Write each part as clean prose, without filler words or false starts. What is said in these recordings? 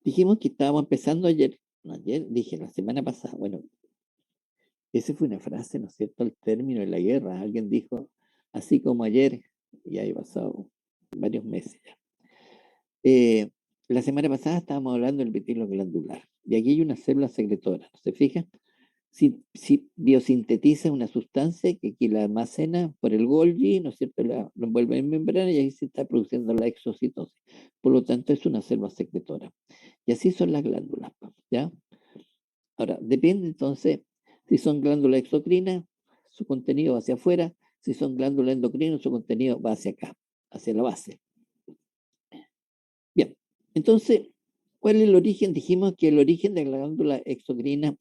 Dijimos que estábamos empezando ayer, no, ayer dije la semana pasada, bueno, esa fue una frase, ¿no es cierto? El término de la guerra. Alguien dijo, así como ayer, y hay pasado varios meses ya. Eh, la semana pasada estábamos hablando del epitelio glandular, y aquí hay una célula secretora, ¿no se fija? Si biosintetiza una sustancia que aquí la almacena por el Golgi, ¿no es cierto? Lo envuelve en membrana y ahí se está produciendo la exocitosis. Por lo tanto, es una célula secretora. Y así son las glándulas, ¿ya? Ahora, depende entonces si son glándulas exocrinas, su contenido va hacia afuera; si son glándulas endocrinas, su contenido va hacia acá, hacia la base. Bien, entonces, ¿cuál es el origen? Dijimos que el origen de la glándula exocrina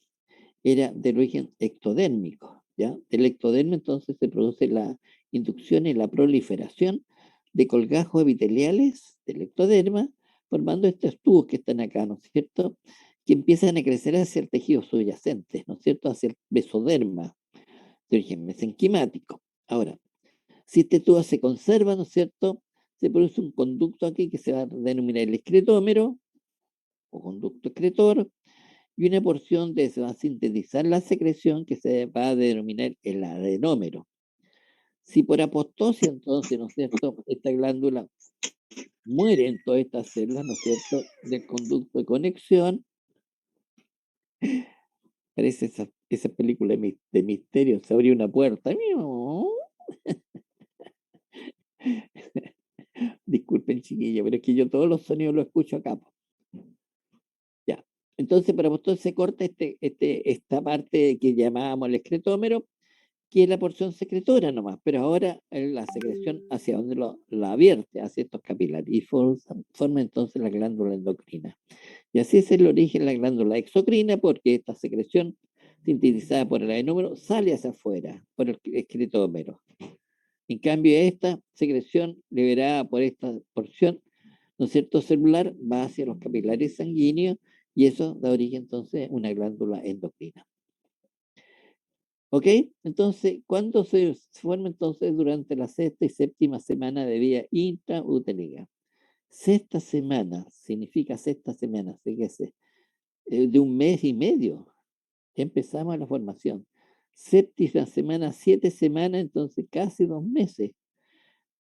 era del origen ectodérmico, ¿ya? Del ectodermo entonces se produce la inducción y la proliferación de colgajos epiteliales del ectoderma, formando estos tubos que están acá, ¿no es cierto? Que empiezan a crecer hacia el tejido subyacente, ¿no es cierto? Hacia el mesoderma, de origen mesenquimático. Ahora, si este tubo se conserva, ¿no es cierto? Se produce un conducto aquí que se va a denominar el excretómero o conducto excretor, y una porción de se va a sintetizar la secreción que se va a denominar el adenómero. Si por apostosia, entonces, ¿no es cierto?, esta glándula muere en todas estas células, ¿no es cierto?, del conducto de conexión. Parece esa película de misterio, se abrió una puerta. Disculpen, chiquillo, pero es que yo todos los sonidos los escucho acá, po. Ya. Entonces, por apostosia se corta esta parte que llamábamos el excretómero, que es la porción secretora nomás, pero ahora la secreción hacia donde la vierte, hacia estos capilares, y forma entonces la glándula endocrina. Y así es el origen de la glándula exocrina, porque esta secreción sintetizada por el adenómero sale hacia afuera, por el excretómero. En cambio, esta secreción liberada por esta porción, ¿no es cierto?, celular, va hacia los capilares sanguíneos, y eso da origen entonces a una glándula endocrina. ¿Ok? Entonces, ¿cuándo se forma entonces? Durante la sexta y séptima semana de vida intrauterina. Sexta semana, significa sexta semana, fíjese, de un mes y medio, ya empezamos la formación. Séptima semana, 7 semanas, entonces casi 2 meses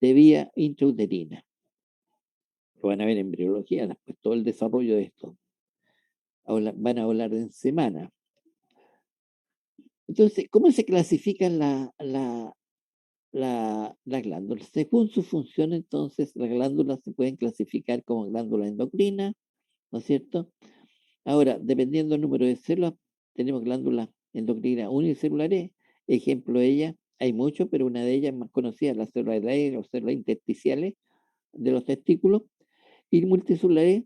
de vida intrauterina. Lo van a ver en embriología, después todo el desarrollo de esto. Van a hablar en semana. Entonces, ¿cómo se clasifican las glándulas? Según su función, entonces, las glándulas se pueden clasificar como glándula endocrina, ¿no es cierto? Ahora, dependiendo del número de células, tenemos glándulas endocrinas unicelulares. Ejemplo de ellas, hay muchos, pero una de ellas más conocida es la célula de Leydig o células intersticiales de los testículos. Y multicelulares,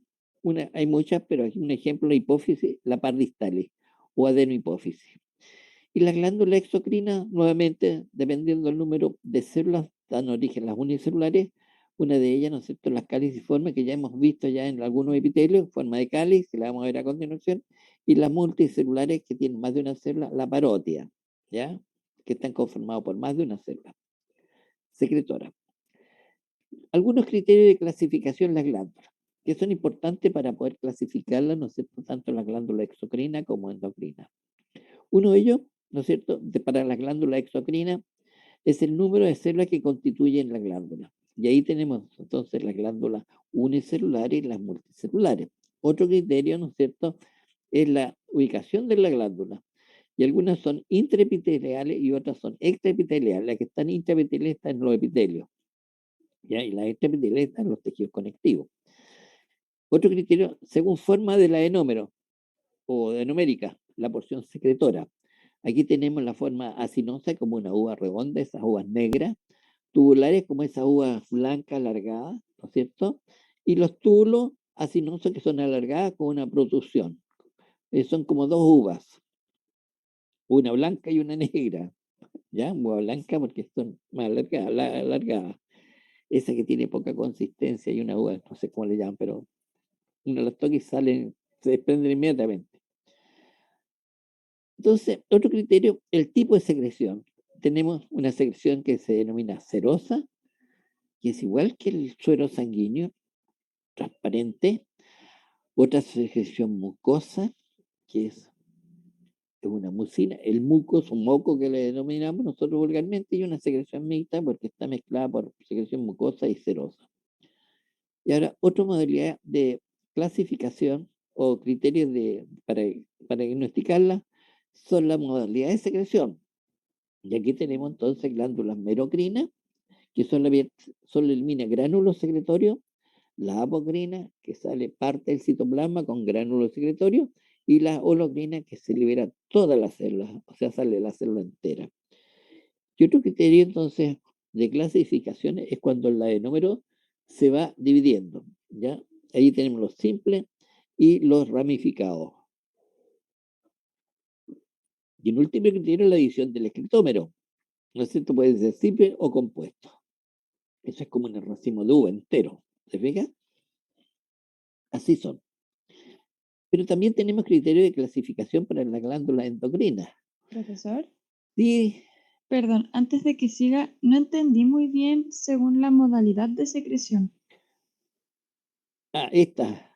hay muchas, pero hay un ejemplo, la hipófisis, la par distales o adenohipófisis. Y las glándulas exocrinas, nuevamente, dependiendo del número de células, dan origen a las unicelulares. Una de ellas, ¿no es cierto?, las caliciformes, que ya hemos visto ya en algunos epitelios, en forma de cáliz, que la vamos a ver a continuación, y las multicelulares, que tienen más de una célula, la parotia, ¿ya?, que están conformados por más de una célula secretora. Algunos criterios de clasificación de las glándulas, que son importantes para poder clasificarlas, ¿no es cierto?, tanto las glándulas exocrinas como endocrinas. Uno de ellos, ¿no es cierto?, para la glándula exocrina, es el número de células que constituyen la glándula. Y ahí tenemos entonces las glándulas unicelulares y las multicelulares. Otro criterio, ¿no es cierto?, es la ubicación de la glándula. Y algunas son intraepiteliales y otras son extraepiteliales. Las que están intraepiteliales están en los epitelios, ¿ya? Y las extraepiteliales están en los tejidos conectivos. Otro criterio, según forma del adenómero o adenomérica, la porción secretora. Aquí tenemos la forma acinosa, como una uva redonda, esas uvas negras; tubulares, como esas uvas blancas alargadas, ¿no es cierto? Y los túbulos acinosos, que son alargadas con una protrusión. Son como dos uvas, una blanca y una negra, ¿ya? Uva blanca porque son más alargadas. Esa que tiene poca consistencia y una uva, no sé cómo le llaman, pero uno las toca y salen, se desprenden inmediatamente. Entonces, otro criterio, el tipo de secreción. Tenemos una secreción que se denomina serosa, que es igual que el suero sanguíneo, transparente, Otra secreción mucosa, que es una mucina. El muco es un moco que le denominamos nosotros vulgarmente y una secreción mixta porque está mezclada por secreción mucosa y serosa. Y ahora, otra modalidad de clasificación o criterios para diagnosticarla son las modalidades de secreción. Y aquí tenemos entonces glándulas merocrinas, que solo elimina gránulos secretorios, la apocrina, que sale parte del citoplasma con gránulos secretorios, y la holocrina, que se libera todas las células, o sea, sale la célula entera. Y otro criterio entonces de clasificación es cuando la de número se va dividiendo, ¿ya? Ahí tenemos los simples y los ramificados. Y el último criterio es la división del escritómero, ¿no es cierto? Puede ser simple o compuesto. Eso es como en el racimo de uva entero, ¿se fija? Así son. Pero también tenemos criterios de clasificación para la glándula endocrina. Profesor, Sí, perdón, antes de que siga, no entendí muy bien según la modalidad de secreción. esta,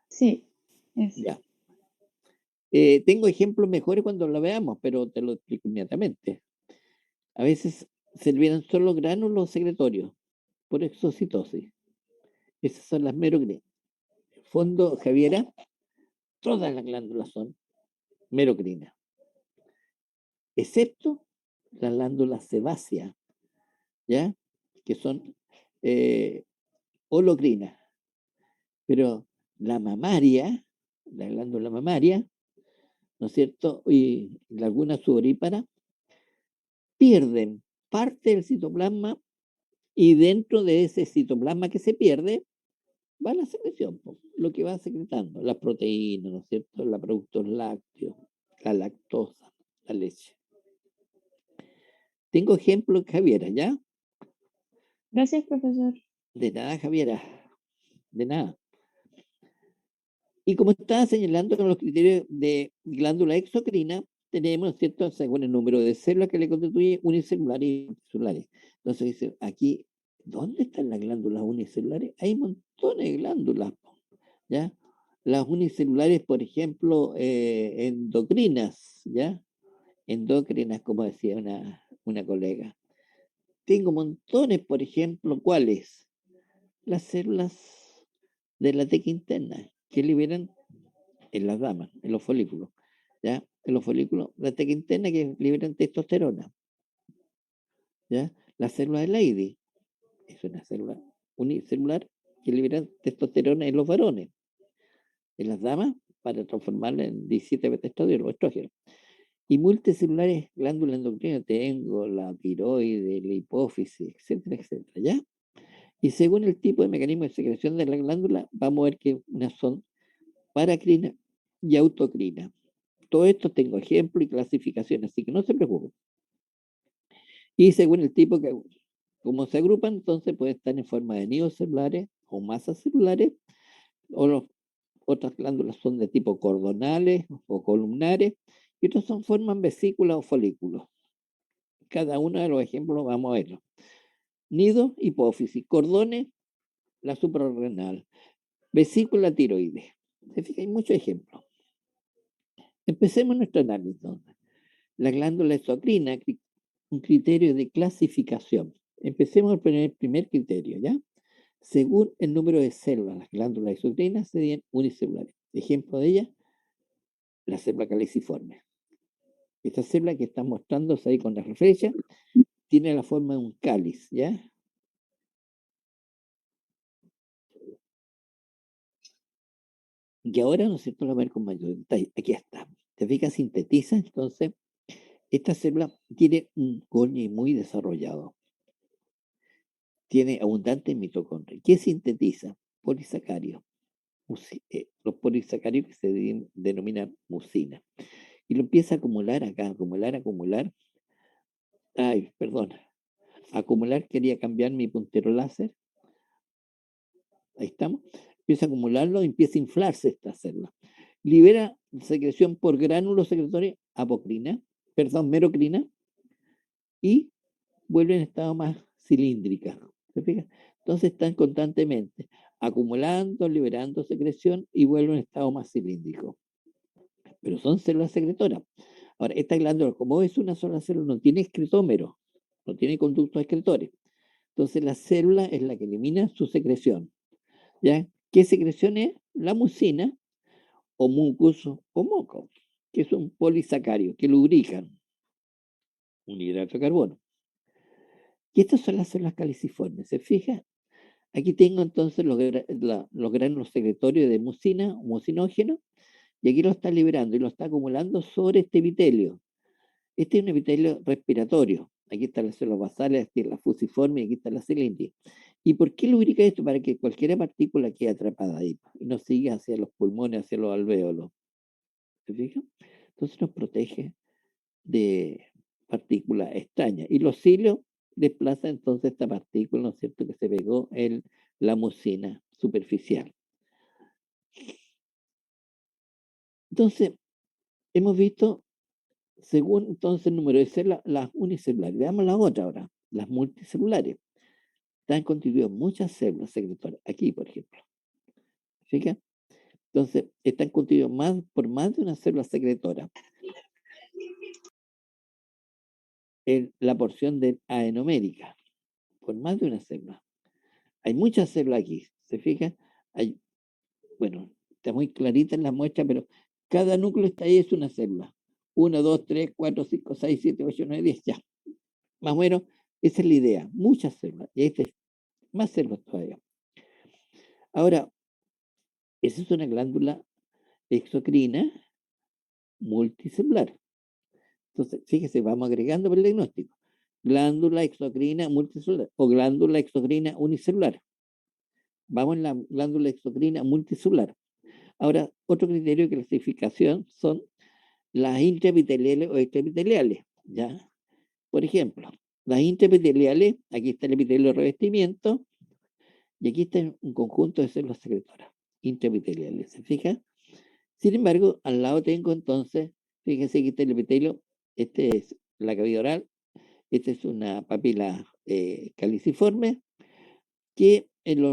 Sí, es. ya. Tengo ejemplos mejores cuando la veamos, pero te lo explico inmediatamente. A veces se liberan solo gránulos secretorios por exocitosis. Esas son las merocrinas. Fondo, Javiera, todas las glándulas son merocrinas, excepto las glándulas sebáceas, ¿ya? Que son eh, holocrinas. Pero la mamaria, la glándula mamaria, ¿no es cierto? Y la laguna sudorípara pierden parte del citoplasma y dentro de ese citoplasma que se pierde va la secreción, po, lo que va secretando, las proteínas, ¿no es cierto? Los productos lácteos, la lactosa, la leche. Tengo ejemplos, Javiera, ¿ya? Gracias, profesor. De nada, Javiera, de nada. Y como estaba señalando con los criterios de glándula exocrina, tenemos, ¿cierto?, según el número de células que le constituye unicelulares y multicelulares. Entonces dice, aquí, ¿dónde están las glándulas unicelulares? Hay montones de glándulas, ¿ya? Las unicelulares, por ejemplo, endocrinas, ¿ya? Endocrinas, como decía una colega. Tengo montones, por ejemplo, ¿cuáles? Las células de la teca interna, que liberan en las damas, en los folículos, ¿ya? En los folículos, la teca interna que liberan testosterona, ¿ya? La célula de Leydig es una célula unicelular que libera testosterona en los varones, en las damas para transformarla en 17 testosterona o estrógeno. Y multicelulares glándulas endocrinas, tengo la tiroides, la hipófisis, etcétera, etcétera, ¿ya? Y según el tipo de mecanismo de secreción de la glándula, vamos a ver que unas son paracrina y autocrina. Todo esto tengo ejemplo y clasificación, así que no se preocupen. Y según el tipo que, como se agrupan, entonces puede estar en forma de nidos celulares o masas celulares, o otras glándulas son de tipo cordonales o columnares, y otras forman vesículas o folículos. Cada uno de los ejemplos vamos a verlo. Nido, hipófisis, cordones, la suprarrenal, vesícula tiroides. Se fija, hay muchos ejemplos. Empecemos nuestro análisis. Entonces. La glándula exocrina, un criterio de clasificación. Empecemos por el primer criterio, ¿ya? Según el número de células, las glándulas exocrinas serían unicelulares. Ejemplo de ellas, la célula caliciforme. Esta célula que está mostrándose ahí con la flecha tiene la forma de un cáliz, ¿ya? Y ahora, ¿no es cierto?, lo voy a ver con mayor detalle. Aquí está. Te fijas, sintetiza, entonces, esta célula tiene un Golgi muy desarrollado. Tiene abundante mitocondria. ¿Qué sintetiza? Polisacarios. Los polisacarios que se denominan mucina. Y lo empieza a acumular acá, acumular. Ay, perdón. Acumular, quería cambiar mi puntero láser. Ahí estamos. Empieza a acumularlo, empieza a inflarse esta célula. Libera secreción por gránulos secretorios, apocrina, perdón, merocrina, y vuelve en estado más cilíndrica. ¿Se fija? Entonces están constantemente acumulando, liberando secreción y vuelve a un estado más cilíndrico. Pero son células secretoras. Ahora, esta glándula, como es una sola célula, no tiene excretómero, no tiene conductos excretores. Entonces, la célula es la que elimina su secreción. ¿Ya? ¿Qué secreción es? La mucina o mucus o moco, que es un polisacario que lubrican un hidrato de carbono. Y estas son las células caliciformes. ¿Se fija? Aquí tengo entonces los gránulos secretorios de mucina, mucinógeno, y aquí lo está liberando y lo está acumulando sobre este epitelio. Este es un epitelio respiratorio. Aquí están las células basales, aquí la fusiforme y aquí está la cilindria. ¿Y por qué lubrica esto? Para que cualquier partícula quede atrapada ahí y no siga hacia los pulmones, hacia los alvéolos. ¿Se fijan? Entonces nos protege de partículas extrañas. Y los cilios desplazan entonces esta partícula, ¿no es cierto?, que se pegó en la mucina superficial. Entonces, hemos visto, según entonces el número de células, las unicelulares. Veamos la otra ahora, las multicelulares. Están constituidas muchas células secretoras. Aquí, por ejemplo. ¿Fija? Entonces, están constituidas por más de una célula secretora. En la porción de adenomérica, por más de una célula. Hay muchas células aquí. ¿Se fija? Hay, bueno, está muy clarita en la muestra, pero cada núcleo está ahí es una célula. 1, 2, 3, 4, 5, 6, 7, 8, 9, 10, ya. Más o menos, esa es la idea. Muchas células. Y ahí está, más células todavía. Ahora, esa es una glándula exocrina multicelular. Entonces, fíjese, vamos agregando por el diagnóstico. Glándula exocrina multicelular o glándula exocrina unicelular. Vamos en la glándula exocrina multicelular. Ahora, otro criterio de clasificación son las intraepiteliales o extraepiteliales, ¿ya? Por ejemplo, las intraepiteliales, aquí está el epitelio de revestimiento, y aquí está un conjunto de células secretoras intraepiteliales, ¿se fija? Sin embargo, al lado tengo entonces, fíjense que está el epitelio, este es la cavidad oral, esta es una papila caliciforme, que en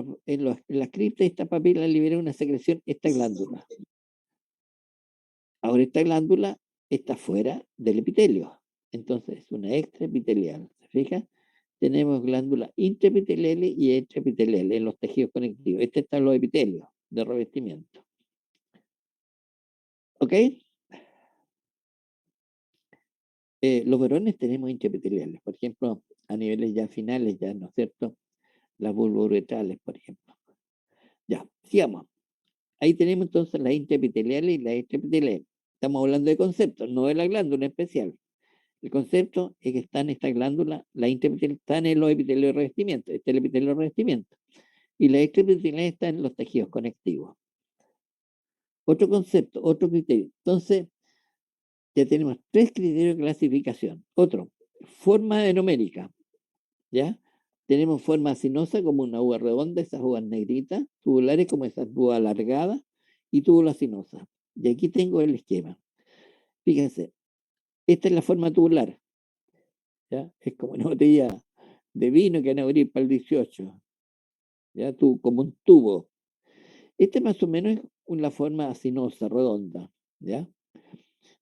las criptas de esta papila libera una secreción, esta glándula. Ahora esta glándula está fuera del epitelio, entonces es una extraepitelial, ¿se fija? Tenemos glándulas intraepiteliales y extraepiteliales en los tejidos conectivos. Este está en los epitelios de revestimiento. ¿Ok? Los varones tenemos intraepiteliales, por ejemplo, a niveles ya finales, ya, ¿no es cierto? Las vulvouretrales, por ejemplo. Ya, sigamos. Ahí tenemos entonces las intraepiteliales y las extraepiteliales. Estamos hablando de conceptos, no de la glándula especial. El concepto es que están estas glándulas, las intraepiteliales están en los epitelios de revestimiento, este es el epitelio de revestimiento, y las extraepiteliales están en los tejidos conectivos. Otro concepto, otro criterio. Entonces, ya tenemos 3 criterios de clasificación. Otro, forma adenomérica, ¿ya? Tenemos forma acinosa como una uva redonda, esas uvas negritas, tubulares como esas uvas alargadas y túbulo acinosa. Y aquí tengo el esquema. Fíjense, esta es la forma tubular, ¿ya? Es como una botella de vino que van a abrir para el 18, ¿ya? Como un tubo. Este más o menos es una forma acinosa, redonda, ¿ya?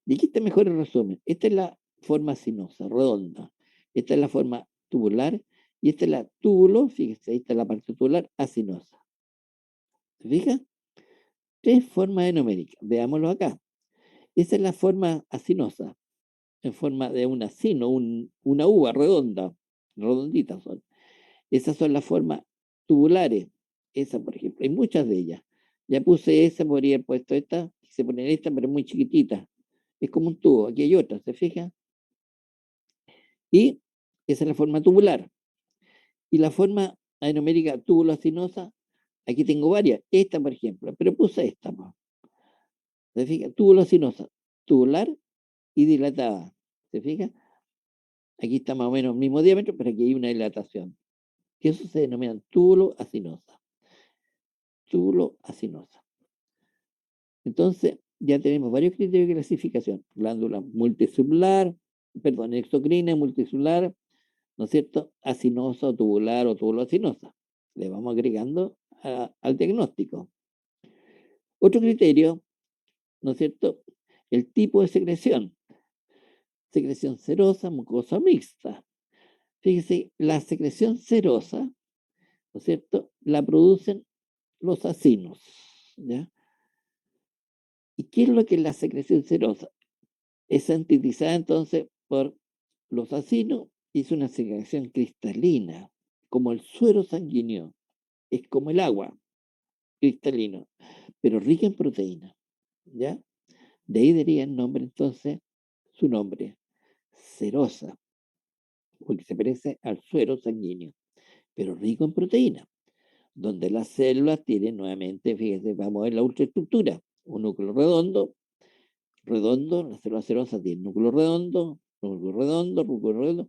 Y aquí está mejor el resumen. Esta es la forma acinosa, redonda. Esta es la forma tubular y esta es la túbulo, fíjese, ahí está la parte tubular acinosa. ¿Se fija? 3 formas adenoméricas. Veámoslo acá. Esa es la forma acinosa, en forma de un acino, una uva redonda, redonditas son. Esas son las formas tubulares. Esa, por ejemplo, hay muchas de ellas. Ya puse esa, podría haber puesto esta, se pone esta, pero es muy chiquitita. Es como un tubo. Aquí hay otra, ¿se fija? Y esa es la forma tubular. Y la forma adenomérica tubuloacinosa, aquí tengo varias. Esta, por ejemplo, pero puse esta. ¿Se fija? Tubuloacinosa, tubular y dilatada. ¿Se fija? Aquí está más o menos el mismo diámetro, pero aquí hay una dilatación. Que eso se denomina tubuloacinosa. Tubuloacinosa. Entonces, ya tenemos varios criterios de clasificación. Glándula multicelular, perdón, exocrina, multicelular, ¿no es cierto? Acinosa o tubular o tubuloacinosa. Le vamos agregando al diagnóstico. Otro criterio, ¿no es cierto? El tipo de secreción serosa, mucosa mixta. Fíjese, la secreción serosa, ¿no es cierto? La producen los acinos, ¿ya? ¿Y qué es lo que es la secreción serosa? Es sintetizada entonces por los acinos y es una secreción cristalina, como el suero sanguíneo, es como el agua, cristalino, pero rica en proteína, ¿ya? De ahí deriva el nombre entonces, su nombre, serosa, porque se parece al suero sanguíneo, pero rico en proteína, donde las células tienen nuevamente, fíjense, vamos a ver la ultraestructura, un núcleo redondo, la célula serosa tiene núcleo redondo, núcleo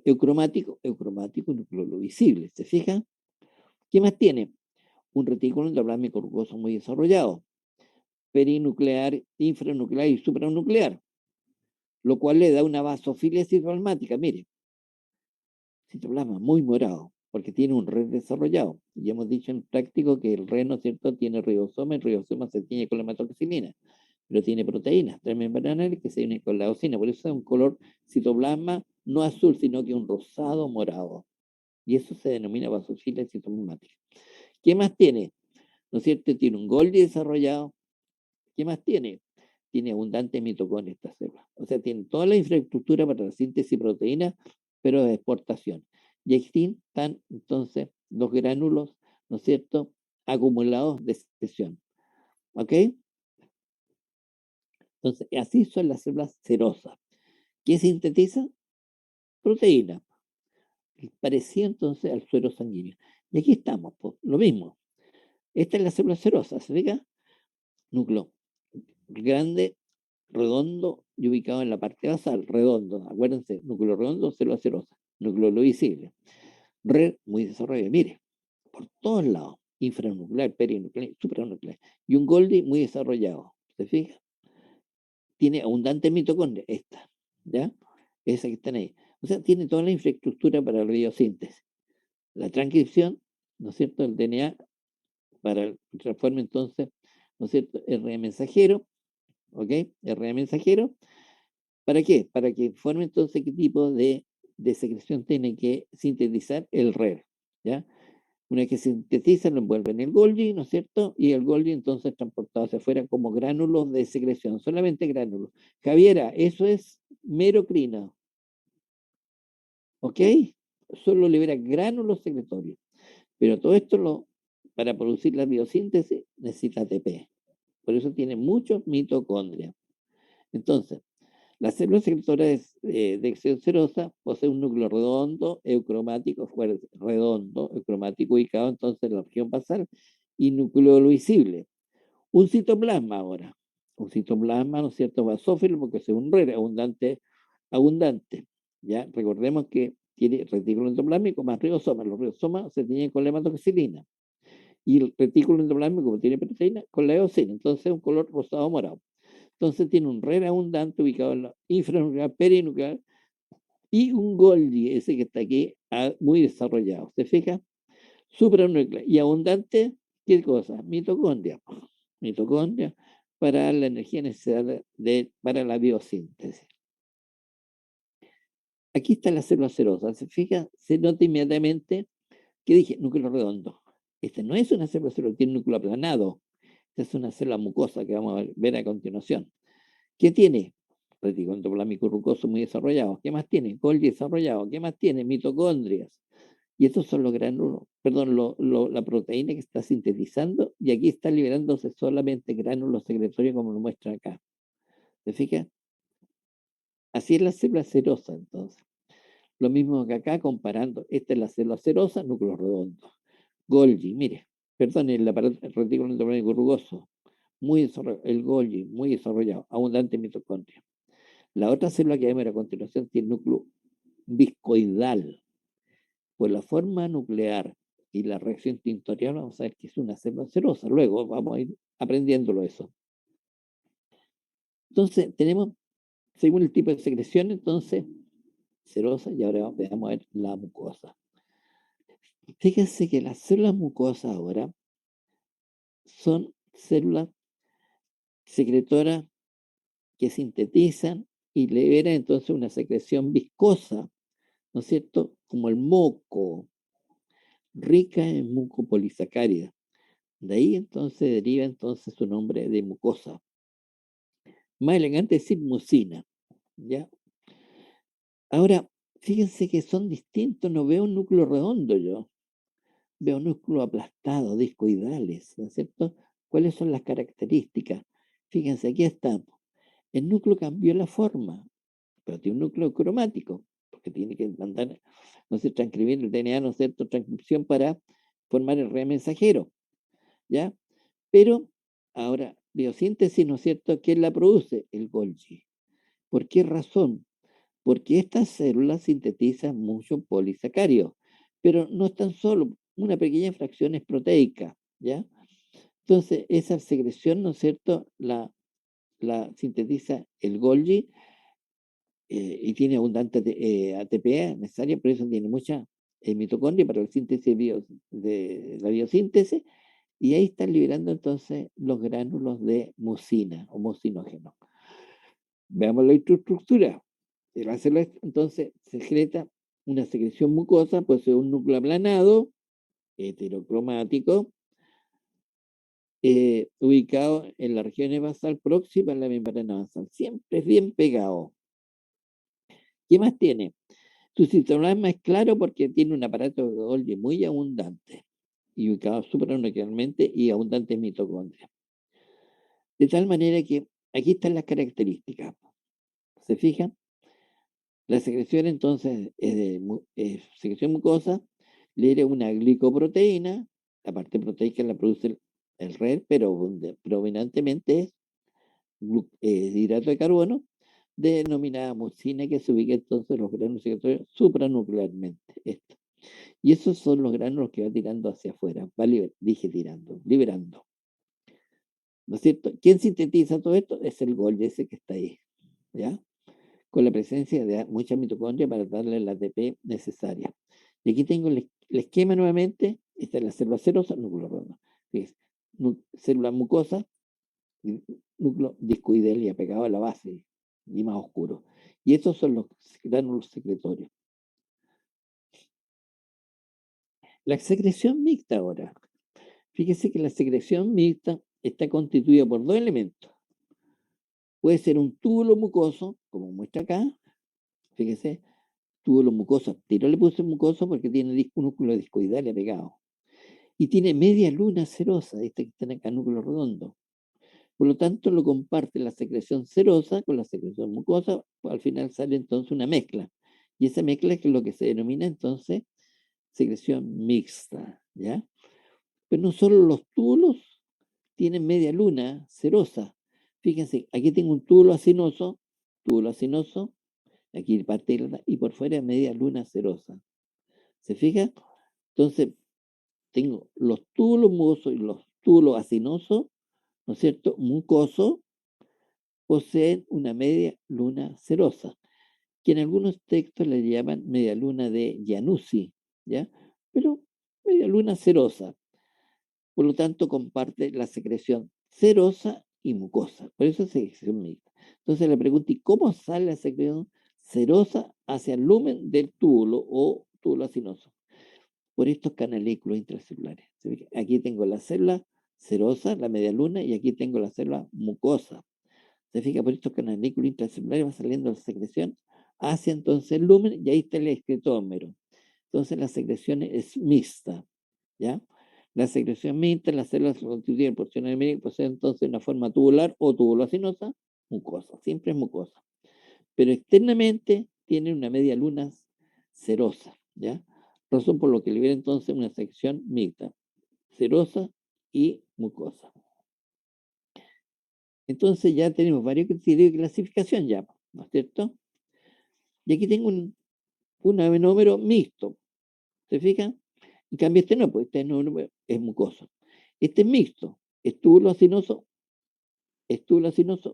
eucromático, núcleo visible. ¿Se fijan? ¿Qué más tiene? Un retículo endoplasmático rugoso muy desarrollado, perinuclear, infranuclear y supranuclear, lo cual le da una vasofilia citoplasmática. Mire, citoplasma muy morado, porque tiene un red desarrollado. Y hemos dicho en práctico que el red, ¿no es cierto?, tiene ribosoma, el ribosoma se tiñe con la hematoxilina, pero tiene proteínas transmembranales que se unen con la eosina, por eso es un color citoplasma no azul, sino que un rosado morado. Y eso se denomina vasofilia citoplasmática. ¿Qué más tiene? ¿No es cierto? Tiene un Golgi desarrollado. ¿Qué más tiene? Tiene abundante mitocondria esta célula. O sea, tiene toda la infraestructura para la síntesis de proteínas, pero de exportación. Y aquí están entonces los gránulos, ¿no es cierto?, acumulados de secreción. ¿Ok? Entonces, así son las células serosas. ¿Qué sintetiza? Proteína. Parecido entonces al suero sanguíneo. Y aquí estamos, pues, lo mismo. Esta es la célula serosa, ¿se fija? Núcleo grande, redondo y ubicado en la parte basal, redondo. Acuérdense, núcleo redondo, célula serosa. Núcleo lo visible. Red muy desarrollado. Mire, por todos lados. Infranuclear, perinuclear, supranuclear. Y un Golgi muy desarrollado. ¿Se fija? Tiene abundante mitocondria, esta, ¿ya? Esa que están ahí. O sea, tiene toda la infraestructura para la biosíntesis. La transcripción, ¿no es cierto?, el DNA para el transforme entonces, ¿no es cierto?, RNA mensajero, ¿ok? RNA mensajero, ¿para qué? Para que informe entonces qué tipo de secreción tiene que sintetizar el RER, ¿ya? Una vez que sintetiza, lo envuelve en el Golgi, ¿no es cierto? Y el Golgi entonces es transportado hacia afuera como gránulos de secreción, solamente gránulos. Javiera, eso es merocrina, ¿ok? Solo libera gránulos secretorios. Pero todo esto para producir la biosíntesis necesita ATP. Por eso tiene muchos mitocondrias. Entonces, las células secretoras de exceso serosa poseen un núcleo redondo, eucromático, fuerte, redondo, eucromático ubicado entonces en la región basal y núcleo visible. Un citoplasma ahora. Un citoplasma, ¿no es cierto?, basófilo, porque es un red abundante. ¿Ya? Recordemos que tiene retículo endoplasmático más ribosomas. Los ribosomas se tienen con la hematoxilina. Y el retículo endoplasmático, como tiene proteína, con la eosina. Entonces, un color rosado morado. Entonces, tiene un red abundante ubicado en la infranuclear, perinuclear y un Golgi, ese que está aquí, muy desarrollado. ¿Se fija? Supranuclear. Y abundante, ¿qué cosa? Mitocondria. Mitocondria para la energía necesaria para la biosíntesis. Aquí está la célula serosa. ¿Se fija? Se nota inmediatamente que dije núcleo redondo. Este no es una célula serosa, tiene un núcleo aplanado. Esta es una célula mucosa que vamos a ver a continuación. ¿Qué tiene? Retículo endoplasmático rugoso muy desarrollado. ¿Qué más tiene? Golgi desarrollado. ¿Qué más tiene? Mitocondrias. Y estos son los gránulos, perdón, la proteína que está sintetizando y aquí está liberándose solamente gránulos secretorios como lo muestra acá. ¿Se fija? Así es la célula serosa entonces. Lo mismo que acá comparando, esta es la célula serosa, núcleo redondo. Golgi, mire, perdón, el retículo endoplasmático rugoso, muy desarrollado, el Golgi, muy desarrollado, abundante en mitocondria. La otra célula que vamos a ver a continuación tiene núcleo viscoidal. Por la forma nuclear y la reacción tintorial, vamos a ver que es una célula serosa. Luego vamos a ir aprendiéndolo eso. Entonces, tenemos, según el tipo de secreción, entonces, serosa, y ahora veamos a ver la mucosa. Fíjense que las células mucosas ahora son células secretoras que sintetizan y liberan entonces una secreción viscosa, ¿no es cierto? Como el moco, rica en mucopolisacáridas. De ahí entonces deriva entonces su nombre de mucosa. Más elegante decir mucina, ¿ya? Ahora, fíjense que son distintos, no veo un núcleo redondo yo, veo un núcleo aplastado, discoidales, ¿no es cierto? ¿Cuáles son las características? Fíjense, aquí estamos. El núcleo cambió la forma, pero tiene un núcleo cromático, porque tiene que mandar, no sé, transcribir el DNA, ¿no es cierto?, transcripción para formar el RNA mensajero, ¿ya? Pero ahora, biosíntesis, ¿no es cierto?, ¿quién la produce? El Golgi. ¿Por qué razón? Porque estas células sintetizan mucho polisacáridos, pero no están solo, una pequeña fracción es proteica, ¿ya? Entonces, esa secreción, ¿no es cierto?, la sintetiza el Golgi y tiene abundante ATP necesaria, por eso tiene mucha mitocondria para la síntesis de la biosíntesis, y ahí están liberando entonces los gránulos de mucina o mucinógeno. Veamos la estructura. La célula entonces secreta una secreción mucosa, puede ser un núcleo aplanado, heterocromático, ubicado en la región basal próxima a la membrana basal. Siempre es bien pegado. ¿Qué más tiene? Su citoplasma es claro porque tiene un aparato de Golgi muy abundante y ubicado supranuclearmente y abundante en mitocondria. De tal manera que aquí están las características. ¿Se fijan? La secreción entonces es de secreción mucosa, libera una glicoproteína, la parte proteica la produce el RER, pero predominantemente es hidrato de carbono, denominada mucina, que se ubica entonces en los granos secretorios supranuclearmente. Esto. Y esos son los granos que va tirando hacia afuera, va dije tirando, liberando. ¿No es cierto? ¿Quién sintetiza todo esto? Es el Golgi, ese que está ahí, ¿ya? Con la presencia de mucha mitocondria para darle la ATP necesaria. Y aquí tengo el esquema nuevamente. Esta es la célula serosa, núcleo redondo. Fíjense, célula mucosa, núcleo discoidal y apegado a la base y más oscuro. Y estos son los gránulos secretorios. La secreción mixta ahora. Fíjese que la secreción mixta está constituida por dos elementos. Puede ser un túbulo mucoso, como muestra acá. Fíjese, túbulo mucoso. Tiro le puse mucoso porque tiene un núcleo discoidal pegado. Y tiene media luna serosa, este que está acá, núcleo redondo. Por lo tanto, lo comparte la secreción serosa con la secreción mucosa. Al final sale entonces una mezcla. Y esa mezcla es lo que se denomina entonces secreción mixta, ¿ya? Pero no solo los túbulos tienen media luna serosa. Fíjense, aquí tengo un túbulo acinoso, aquí parte y por fuera media luna serosa. ¿Se fija? Entonces, tengo los túbulos mucosos y los túbulos acinosos, ¿no es cierto? Mucosos poseen una media luna serosa, que en algunos textos le llaman media luna de Januzzi, ¿ya? Pero media luna serosa. Por lo tanto, comparte la secreción serosa y mucosa. Por eso es secreción mixta. Entonces le pregunto, ¿y cómo sale la secreción serosa hacia el lumen del túbulo o túbulo acinoso? Por estos canalículos intracelulares. Aquí tengo la célula serosa, la media luna, y aquí tengo la célula mucosa. Se fija, por estos canalículos intracelulares va saliendo la secreción hacia entonces el lumen y ahí está el excretómero. Entonces la secreción es mixta, ¿ya? La secreción mixta, las células se constituyen por porciones que poseen entonces una forma tubular o tubulocinosa, mucosa, siempre es mucosa. Pero externamente tiene una media luna serosa, ¿ya? Razón por lo que libera entonces una sección mixta, serosa y mucosa. Entonces ya tenemos varios criterios de clasificación ya, ¿no es cierto? Y aquí tengo un adenómero mixto, ¿se fijan? En cambio este no, pues este adenómero es mucoso. Este es mixto, estúbulo acinoso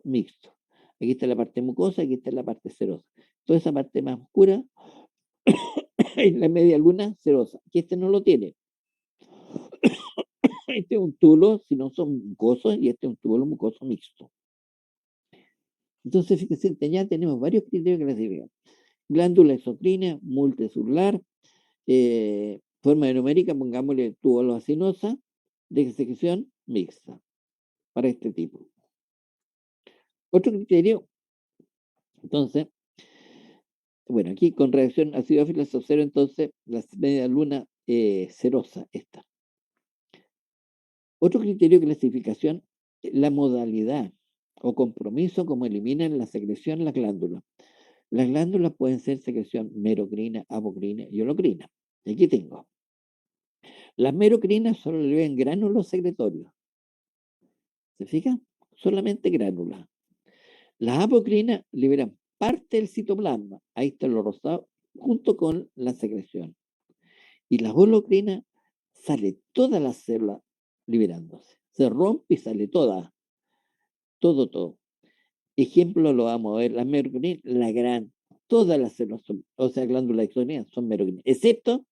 mixto. Aquí está la parte mucosa, aquí está la parte serosa. Toda esa parte más oscura La media luna serosa, que este no lo tiene. Este es un túbulo, si no son mucosos, y este es un túbulo mucoso mixto. Entonces, fíjense, ya tenemos varios criterios que clasifican. Glándula exocrina, multicelular, forma numérica, pongámosle túbulo acinosa, de secreción mixta, para este tipo. Otro criterio, entonces, bueno, aquí con reacción acidófila se observa entonces la media luna serosa, esta. Otro criterio de clasificación, la modalidad o compromiso como eliminan la secreción las glándulas. Las glándulas pueden ser secreción merocrina, apocrina y holocrina. Y aquí tengo. Las merocrinas solo liberan gránulos secretorios. ¿Se fijan? Solamente gránulas. Las apocrinas liberan parte del citoplasma. Ahí está lo rosado, junto con la secreción. Y las holocrinas sale toda la célula liberándose. Se rompe y sale toda. Todo. Ejemplo lo vamos a ver, la merocrina, la gran, todas las células son, o sea, glándulas exocrinas son merocrinas, excepto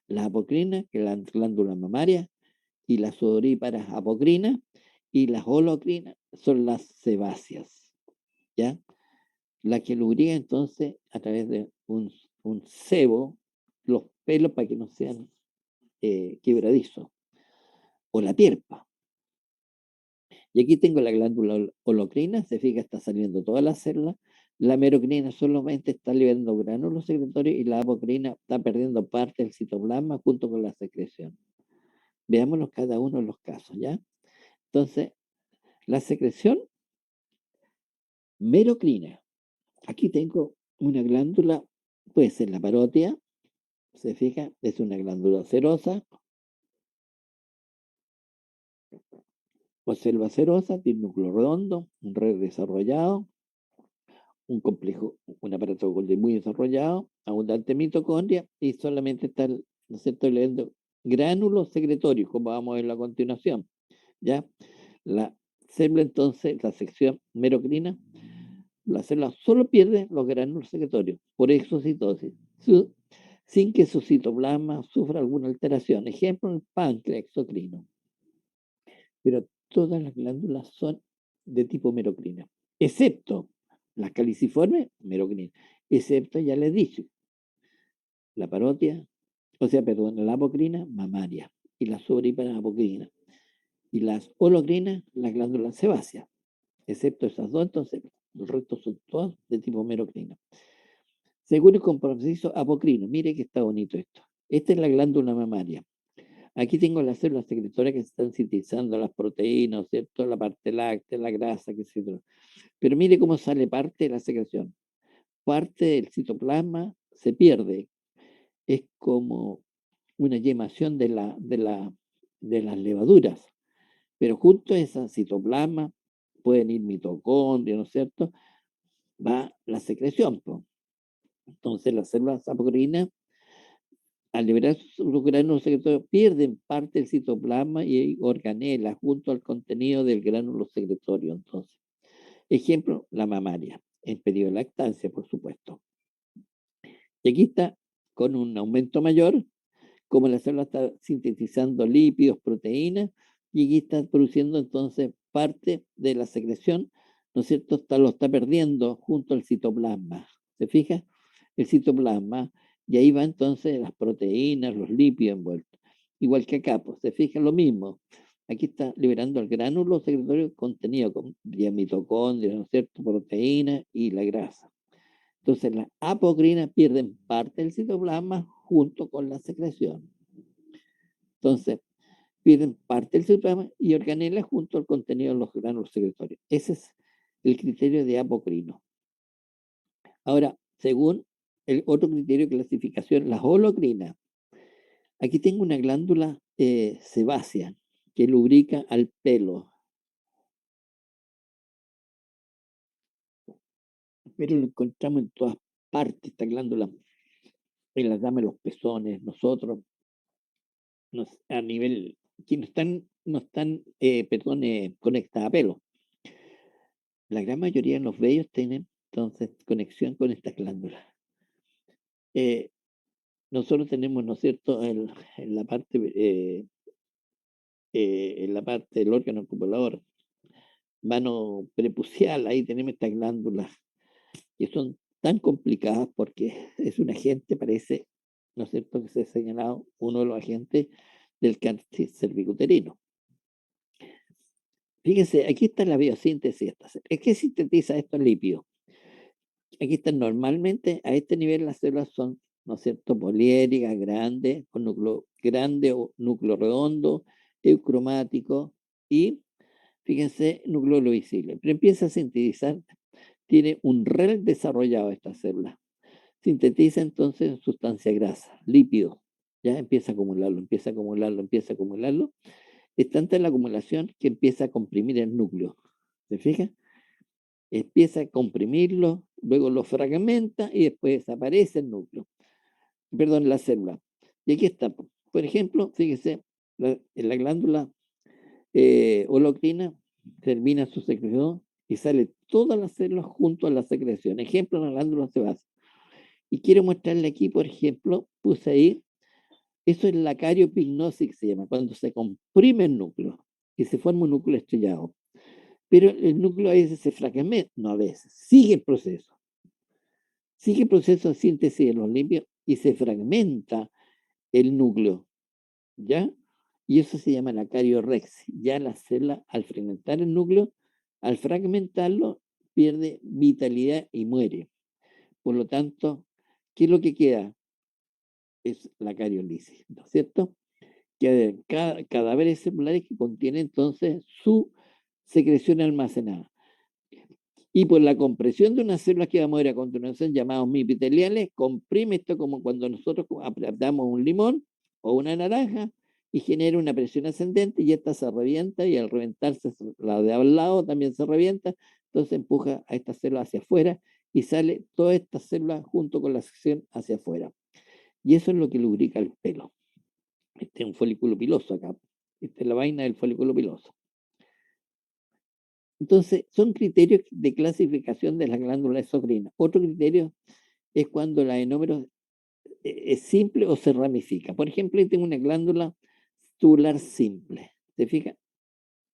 la apocrina, que es la glándula mamaria, y las sudoríparas apocrinas, y las holocrinas son las sebáceas, ¿ya? La que lubrica entonces a través de un sebo los pelos para que no sean quebradizos, o la pierpa. Y aquí tengo la glándula holocrina, se fija, está saliendo todas las células. La merocrina solamente está liberando gránulos secretorios y la apocrina está perdiendo parte del citoplasma junto con la secreción. Veámonos cada uno de los casos, ¿ya? Entonces, la secreción merocrina. Aquí tengo una glándula, puede ser la parótida, se fija, es una glándula serosa, o selva serosa, tiene un núcleo redondo, un red desarrollado, un complejo, un aparato Golgi muy desarrollado, abundante mitocondria y solamente está, ¿no es cierto?, leyendo gránulos secretorios, como vamos a ver a continuación. ¿Ya? La célula, entonces, la sección merocrina, la célula solo pierde los gránulos secretorios por exocitosis, sin que su citoplasma sufra alguna alteración. Ejemplo, el páncreas exocrino. Pero todas las glándulas son de tipo merocrina, excepto las caliciformes, merocrina, excepto, ya les dije, la parótida, o sea, perdón, la apocrina, mamaria, y la sudorípara apocrina, y las holocrinas, las glándulas sebáceas, excepto esas dos, entonces los restos son todos de tipo merocrina. Según el compromiso apocrino, mire que está bonito esto. Esta es la glándula mamaria. Aquí tengo las células secretorias que están sintetizando las proteínas, ¿cierto? La parte láctea, la grasa, etc. Pero mire cómo sale parte de la secreción. Parte del citoplasma se pierde. Es como una yemación de las levaduras. Pero junto a esa citoplasma pueden ir mitocondrias, ¿no es cierto? Va la secreción, pues. Entonces las células apocrinas, al liberar sus gránulos secretorios, pierden parte del citoplasma y organela junto al contenido del gránulo secretorio. Entonces, ejemplo, la mamaria, en periodo de lactancia, por supuesto. Y aquí está, con un aumento mayor, como la célula está sintetizando lípidos, proteínas, y aquí está produciendo entonces parte de la secreción, ¿no es cierto? Lo está perdiendo junto al citoplasma. ¿Se fija? El citoplasma, y ahí va entonces las proteínas, los lípidos envueltos. Igual que acá, pues se fija lo mismo. Aquí está liberando el gránulo secretorio contenido con mitocondrias, ¿no es cierto? Proteínas y la grasa. Entonces las apocrinas pierden parte del citoplasma junto con la secreción. Entonces, pierden parte del citoplasma y organela junto al contenido de los gránulos secretorios. Ese es el criterio de apocrino. Ahora, según el otro criterio de clasificación, las holocrinas. Aquí tengo una glándula sebácea que lubrica al pelo, pero lo encontramos en todas partes, esta glándula, en las damas, los pezones, nosotros, a nivel, que no están conectadas a pelo. La gran mayoría de los vellos tienen entonces conexión con estas glándulas. nosotros tenemos, ¿no es cierto?, en la parte del órgano copulador, mano prepucial, ahí tenemos estas glándulas que son tan complicadas porque es un agente, parece, ¿no es cierto?, que se ha señalado uno de los agentes del cáncer cervicuterino. Fíjense, aquí está la biosíntesis. Es que sintetiza estos lípidos. Aquí están normalmente, a este nivel las células son, ¿no es cierto?, poliédricas, grandes, con núcleo grande o núcleo redondo, eucromático y, fíjense, núcleo visible. Pero empieza a sintetizar, tiene un REL desarrollado esta célula. Sintetiza entonces sustancia grasa, lípido. Ya empieza a acumularlo, empieza a acumularlo, empieza a acumularlo. Es tanta la acumulación que empieza a comprimir el núcleo. ¿Se fija? Empieza a comprimirlo, luego lo fragmenta y después desaparece el núcleo, perdón, la célula. Y aquí está, por ejemplo, fíjese, en la glándula holocrina termina su secreción y sale todas las células junto a la secreción. Ejemplo, la glándula sebácea. Y quiero mostrarle aquí, por ejemplo, puse ahí, eso es la cariopignosis que se llama, cuando se comprime el núcleo y se forma un núcleo estrellado. Pero el núcleo a veces se fragmenta, no a veces, sigue el proceso de síntesis de los lípidos y se fragmenta el núcleo, ¿ya? Y eso se llama la cariorexia. Ya la célula, al fragmentar el núcleo, al fragmentarlo, pierde vitalidad y muere. Por lo tanto, ¿qué es lo que queda? Es la cariolisis, ¿no es cierto? Que cadáveres celulares que contienen entonces su secreción almacenada. Y por la compresión de unas células que vamos a ver a continuación, llamados mipiteliales, comprime esto como cuando nosotros apretamos un limón o una naranja y genera una presión ascendente y esta se revienta y al reventarse la de al lado también se revienta, entonces empuja a esta célula hacia afuera y sale toda esta célula junto con la sección hacia afuera. Y eso es lo que lubrica el pelo. Este es un folículo piloso acá. Esta es la vaina del folículo piloso. Entonces, son criterios de clasificación de las glándulas exocrinas. Otro criterio es cuando el adenómero es simple o se ramifica. Por ejemplo, yo tengo una glándula tubular simple. ¿Se fija?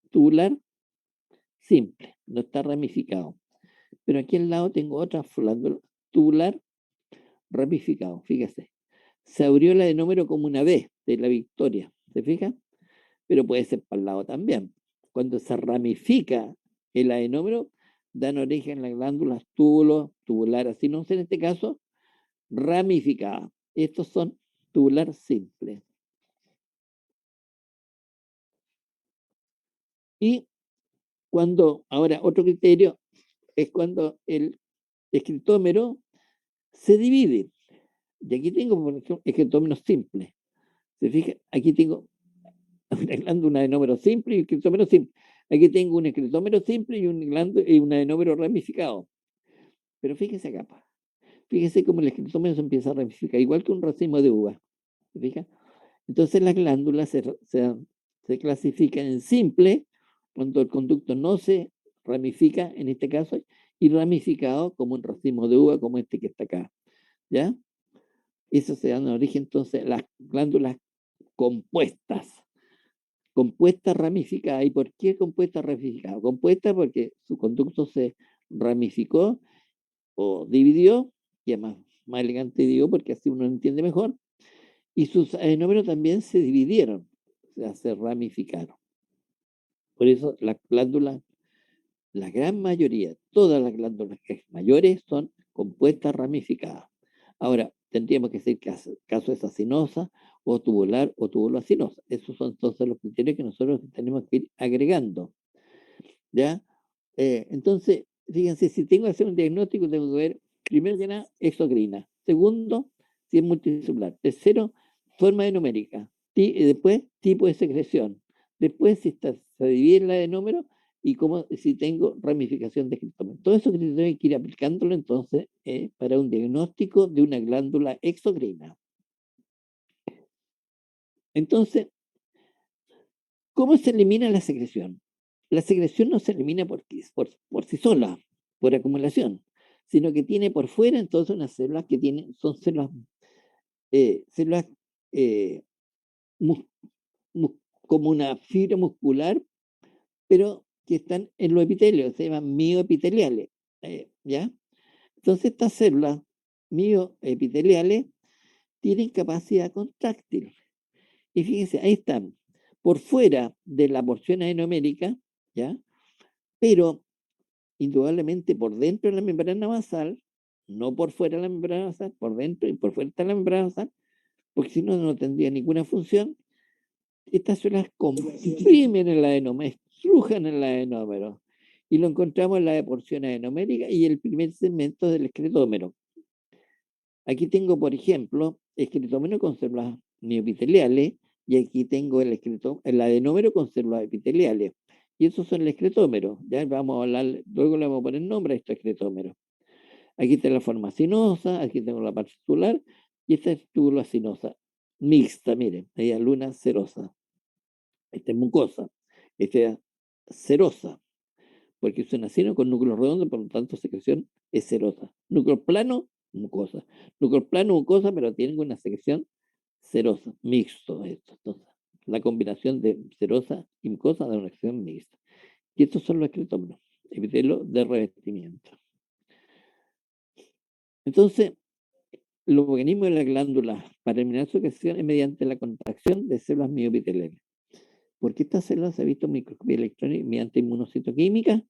Tubular simple, no está ramificado. Pero aquí al lado tengo otra glándula tubular ramificado. Fíjese. Se abrió el adenómero como una V de la victoria. ¿Se fija? Pero puede ser para el lado también. Cuando se ramifica el adenómero, dan origen a las glándulas tubulares, si no en este caso, ramificadas. Estos son tubular simple. Y ahora otro criterio es cuando el escritómero se divide. Y aquí tengo, por ejemplo, escritómero simple. ¿Se fija? Aquí tengo una glándula de número simple y un escritómero simple. Aquí tengo un escritómero simple y un adenómero ramificado. Pero fíjese acá, fíjese cómo el escritómero se empieza a ramificar, igual que un racimo de uva. ¿Se fija? Entonces las glándulas se clasifican en simple, cuando el conducto no se ramifica, en este caso, y ramificado como un racimo de uva, como este que está acá. ¿Ya? Eso se da en origen, entonces, las glándulas compuestas. Compuesta ramificada. ¿Y por qué compuesta ramificada? Compuesta porque su conducto se ramificó o dividió, y además más elegante digo porque así uno entiende mejor, y sus adenómeros también se dividieron, o sea, se ramificaron. Por eso las glándulas, la gran mayoría, todas las glándulas mayores son compuestas ramificadas. Ahora, tendríamos que decir que caso es acinosa o tubular o tubuloacinosa. Esos son entonces los criterios que nosotros tenemos que ir agregando. ¿Ya? Entonces, fíjense, si tengo que hacer un diagnóstico, tengo que ver, primero que nada, exocrina. Segundo, si es multicelular. Tercero, forma numérica. Y después, tipo de secreción. Después, si se divide la de número y si tengo ramificación de escritómero. Todo eso criterios hay que ir aplicándolo entonces para un diagnóstico de una glándula exocrina. Entonces, ¿cómo se elimina la secreción? La secreción no se elimina por sí sola, por acumulación, sino que tiene por fuera entonces unas células que son células células eh, mus- como una fibra muscular, pero que están en los epitelios, se llaman mioepiteliales, ¿ya? Entonces estas células mioepiteliales tienen capacidad contráctil. Y fíjense, ahí están, por fuera de la porción adenomérica, ¿ya? Pero indudablemente por dentro de la membrana basal, no por fuera de la membrana basal, por dentro y por fuera de la membrana basal, porque si no, no tendría ninguna función. Estas células comprimen el adenoma, estrujan el adenómero. Y lo encontramos en la porción adenomérica y el primer segmento del escletómero. Aquí tengo, por ejemplo, escletómero con células mioepiteliales y aquí tengo el adenómero con células epiteliales. Y esos son el escletómero. Ya vamos a hablar, luego le vamos a poner nombre a estos escletómeros. Aquí está la forma sinosa, aquí tengo la parte titular y esta es tubula sinosa mixta, miren, ahí luna serosa. Esta es mucosa, esta es serosa, porque es una sino con núcleo redondo, por lo tanto secreción es serosa. Núcleo plano, mucosa. Núcleo plano, mucosa, pero tienen una secreción serosa, mixto esto. Entonces, la combinación de serosa y mucosa da una secreción mixta. Y estos son los excretómenos, epitelio de revestimiento. Entonces, los organismos de la glándula para eliminar su secreción es mediante la contracción de células mioepiteliales. Porque estas células se han visto en microscopía electrónica mediante inmunocitoquímica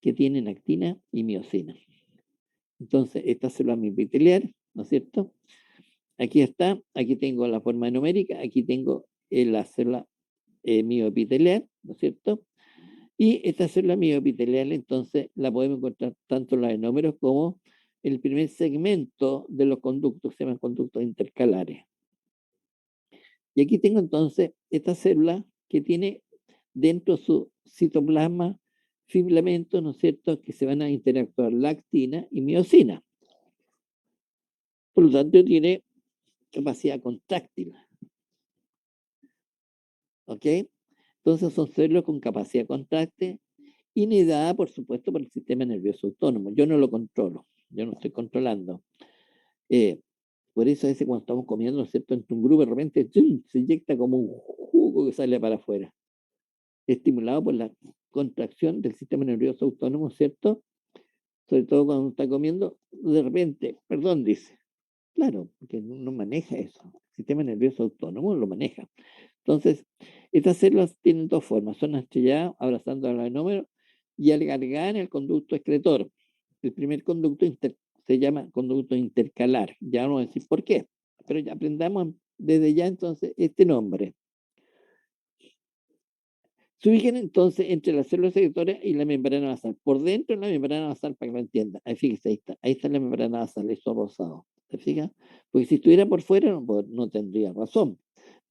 que tienen actina y miocina. Entonces, esta célula mioepitelial, ¿no es cierto? Aquí está, aquí tengo la forma numérica, aquí tengo la célula mioepitelial, ¿no es cierto? Y esta célula mioepitelial, entonces, la podemos encontrar tanto en los adenómeros como en el primer segmento de los conductos, se llaman conductos intercalares. Y aquí tengo entonces esta célula que tiene dentro su citoplasma filamentos, ¿no es cierto?, que se van a interactuar la actina y miocina. Por lo tanto, tiene capacidad contráctil. ¿Ok? Entonces son células con capacidad contráctil inhibida, por supuesto, por el sistema nervioso autónomo. Yo no lo controlo, yo no estoy controlando. Por eso a veces cuando estamos comiendo, ¿no es cierto?, entre un grupo de repente ¡chum!, se inyecta como un jugo que sale para afuera, estimulado por la contracción del sistema nervioso autónomo, ¿cierto? Sobre todo cuando uno está comiendo, de repente, perdón, dice, claro, porque no maneja eso. El sistema nervioso autónomo lo maneja. Entonces, estas células tienen dos formas, son estrelladas abrazando al adenómero y alargadas en el conducto excretor. El primer conducto se llama conducto intercalar, ya vamos a decir por qué, pero ya aprendamos desde ya entonces este nombre. Se ubican entonces entre las células secretorias y la membrana basal. Por dentro de la membrana basal, para que lo entienda. Ahí fíjese, ahí está la membrana basal, eso rosado. ¿Se fija? Porque si estuviera por fuera no tendría razón.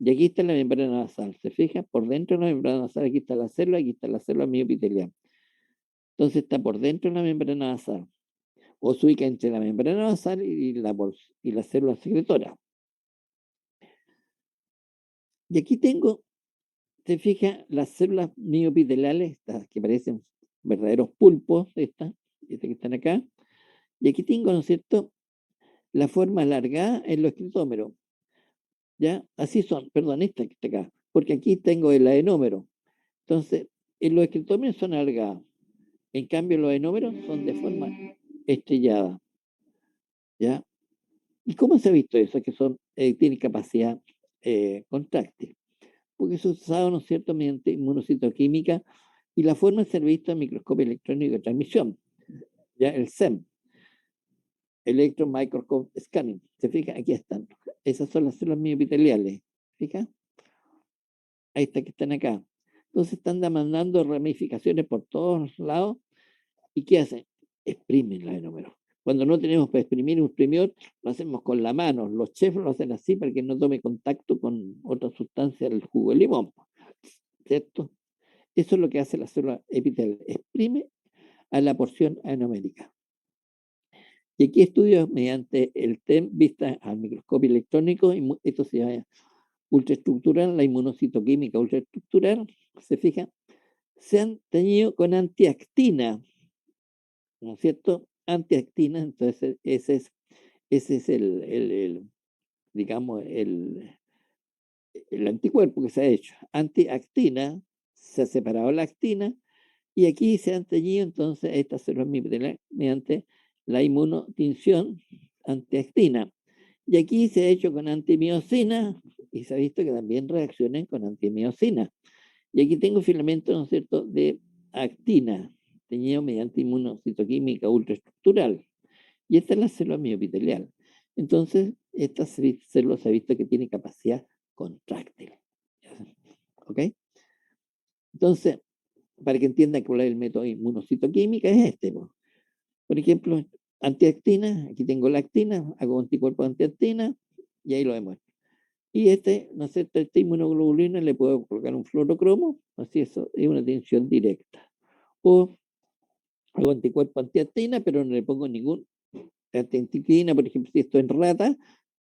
Y aquí está la membrana basal. ¿Se fija? Por dentro de la membrana basal, aquí está la célula mioepitelial. Entonces está por dentro de la membrana basal. O se ubica entre la membrana basal y la célula secretora. Y aquí tengo, se fija, las células mioepiteliales, estas que parecen verdaderos pulpos, estas que están acá. Y aquí tengo, ¿no es cierto?, la forma alargada en los escletómeros. ¿Ya? Así son, perdón, esta que está acá. Porque aquí tengo el adenómero. Entonces, en los escletómeros son alargados. En cambio, los adenómeros son de forma estrellada. ¿Ya? ¿Y cómo se ha visto eso? Que tienen capacidad contráctil. Porque es usado, ¿no es cierto?, mediante inmunocitoquímica y la forma de ser vista en microscopio electrónico de transmisión, ya el SEM, Electron Microscope Scanning. ¿Se fija? Aquí están. Esas son las células mioepiteliales. ¿Fija? Ahí está, que están acá. Entonces están demandando ramificaciones por todos lados. ¿Y qué hacen? Exprimen la adenómero. Cuando no tenemos para exprimir un exprimidor, lo hacemos con la mano. Los chefs lo hacen así para que no tome contacto con otra sustancia del jugo de limón. ¿Cierto? Eso es lo que hace la célula epitelial. Exprime a la porción adenomérica. Y aquí estudios mediante el TEM vista al microscopio electrónico, esto se llama ultraestructural, la inmunocitoquímica ultraestructural, se fija, se han teñido con antiactina, ¿no es cierto? Antiactina, entonces ese es digamos, el anticuerpo que se ha hecho antiactina, se ha separado la actina y aquí se han teñido entonces estas células mediante la inmunotinción antiactina. Y aquí se ha hecho con antimiosina y se ha visto que también reaccionan con antimiosina. Y aquí tengo filamentos, ¿no es cierto?, de actina, teñido mediante inmunocitoquímica ultraestructural. Y esta es la célula miopitelial. Entonces, esta célula se ha visto que tiene capacidad contráctil. ¿Ok? Entonces, para que entiendan cuál es el método inmunocitoquímica, es este. Por ejemplo, antiactina, aquí tengo la actina, hago anticuerpos antiactina y ahí lo demuestro. Y este, ¿no es cierto? Esta inmunoglobulina le puedo colocar un fluorocromo, así eso es una tensión directa. O hago anticuerpo antiactina, pero no le pongo ningún antiactina, por ejemplo, si esto es rata,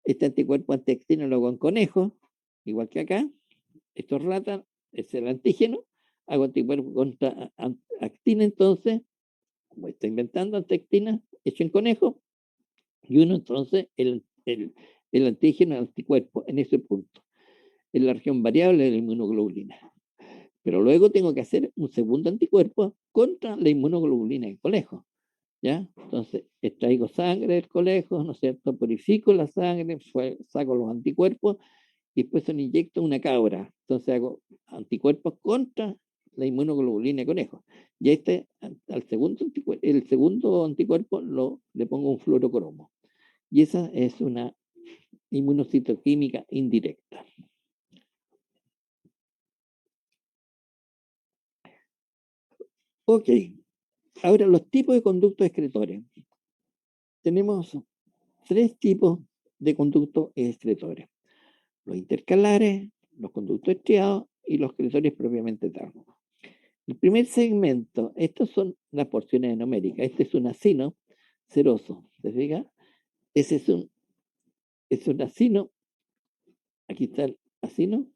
este anticuerpo antiactina lo hago en conejo, igual que acá, esto es rata, es el antígeno, hago anticuerpo contra actina entonces, como está inventando antiactina, hecho en conejo, y uno entonces el antígeno, el anticuerpo en ese punto, en la región variable de la inmunoglobulina. Pero luego tengo que hacer un segundo anticuerpo contra la inmunoglobulina del conejo. ¿Ya? Entonces, extraigo sangre del conejo, ¿no es cierto? Purifico la sangre, saco los anticuerpos y después se le inyecto una cabra. Entonces hago anticuerpos contra la inmunoglobulina de conejo. Y al segundo el segundo anticuerpo le pongo un fluorocromo. Y esa es una inmunocitoquímica indirecta. Ok, ahora los tipos de conductos excretores. Tenemos 3 tipos de conductos excretores: los intercalares, los conductos estriados y los excretores propiamente tal. El primer segmento, estas son las porciones anoméricas. Este es un acino seroso, ¿se fija? Ese es un acino, aquí está el acino,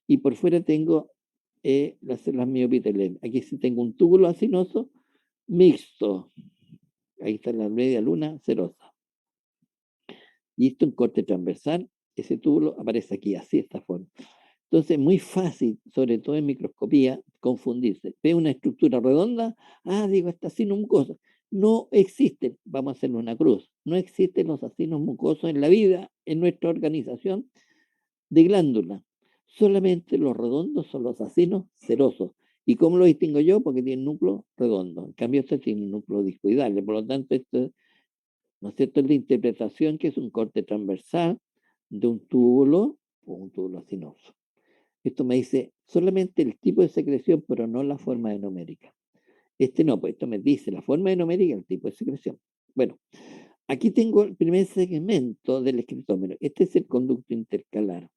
y por fuera tengo las células miopiteliales. Aquí sí tengo un túbulo acinoso mixto. Ahí está la media luna serosa. Y esto en corte transversal, ese túbulo aparece aquí, así de esta forma. Entonces, muy fácil, sobre todo en microscopía, confundirse. Ve una estructura redonda, digo, esta acino mucosa. No existen, vamos a hacerle una cruz, no existen los acinos mucosos en la vida, en nuestra organización de glándula. Solamente los redondos son los acinos serosos. ¿Y cómo lo distingo yo? Porque tiene núcleo redondo. En cambio, este tiene un núcleo discoidal. Por lo tanto, esto, ¿no es cierto?, es la interpretación que es un corte transversal de un túbulo o un túbulo acinoso. Esto me dice solamente el tipo de secreción, pero no la forma enomérica. Este no, pues esto me dice la forma enomérica y el tipo de secreción. Bueno, aquí tengo el primer segmento del escritómero. Este es el conducto intercalar.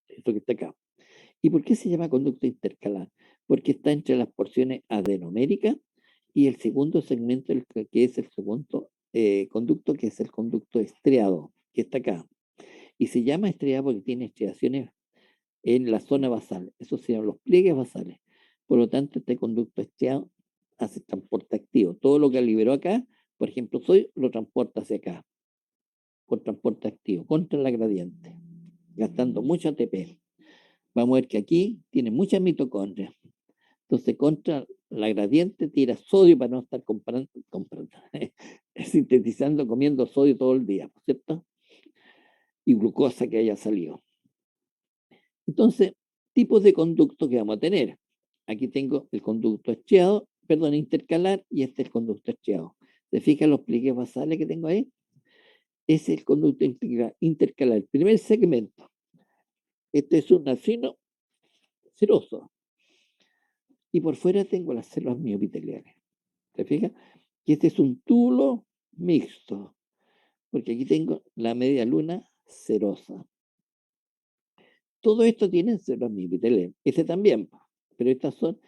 Esto que está acá. ¿Y por qué se llama conducto intercalar? Porque está entre las porciones adenoméricas y el segundo segmento, que es el segundo conducto, que es el conducto estriado, que está acá. Y se llama estriado porque tiene estriaciones en la zona basal. Esos serían los pliegues basales. Por lo tanto, este conducto estriado hace transporte activo. Todo lo que liberó acá, por ejemplo, soy, lo transporta hacia acá, por transporte activo, contra la gradiente, gastando mucho ATP. Vamos a ver que aquí tiene muchas mitocondrias. Entonces, contra la gradiente tira sodio para no estar comprando sintetizando, comiendo sodio todo el día, ¿cierto? Y glucosa que haya salido. Entonces, tipos de conducto que vamos a tener. Aquí tengo el conducto estriado, perdón, intercalar, y este es el conducto estriado. ¿Se fijan los pliegues basales que tengo ahí? Ese es el conducto intercalar. El primer segmento. Este es un acino seroso. Y por fuera tengo las células miopiteliales. ¿Se fijan? Y este es un túbulo mixto. Porque aquí tengo la media luna serosa. Todo esto tiene células miopiteliales. Este también. Pero estas son,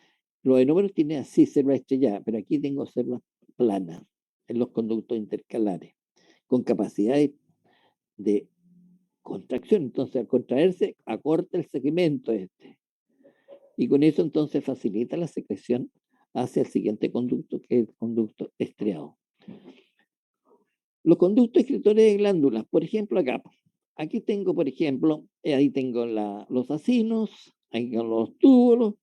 los enómeros tienen así células estrelladas, pero aquí tengo células planas en los conductos intercalares, con capacidad de contracción. Entonces, al contraerse, acorta el segmento este. Y con eso, entonces, facilita la secreción hacia el siguiente conducto, que es el conducto estriado. Los conductos excretores de glándulas, por ejemplo, acá, aquí tengo, por ejemplo, ahí tengo los acinos, ahí tengo los túbulos,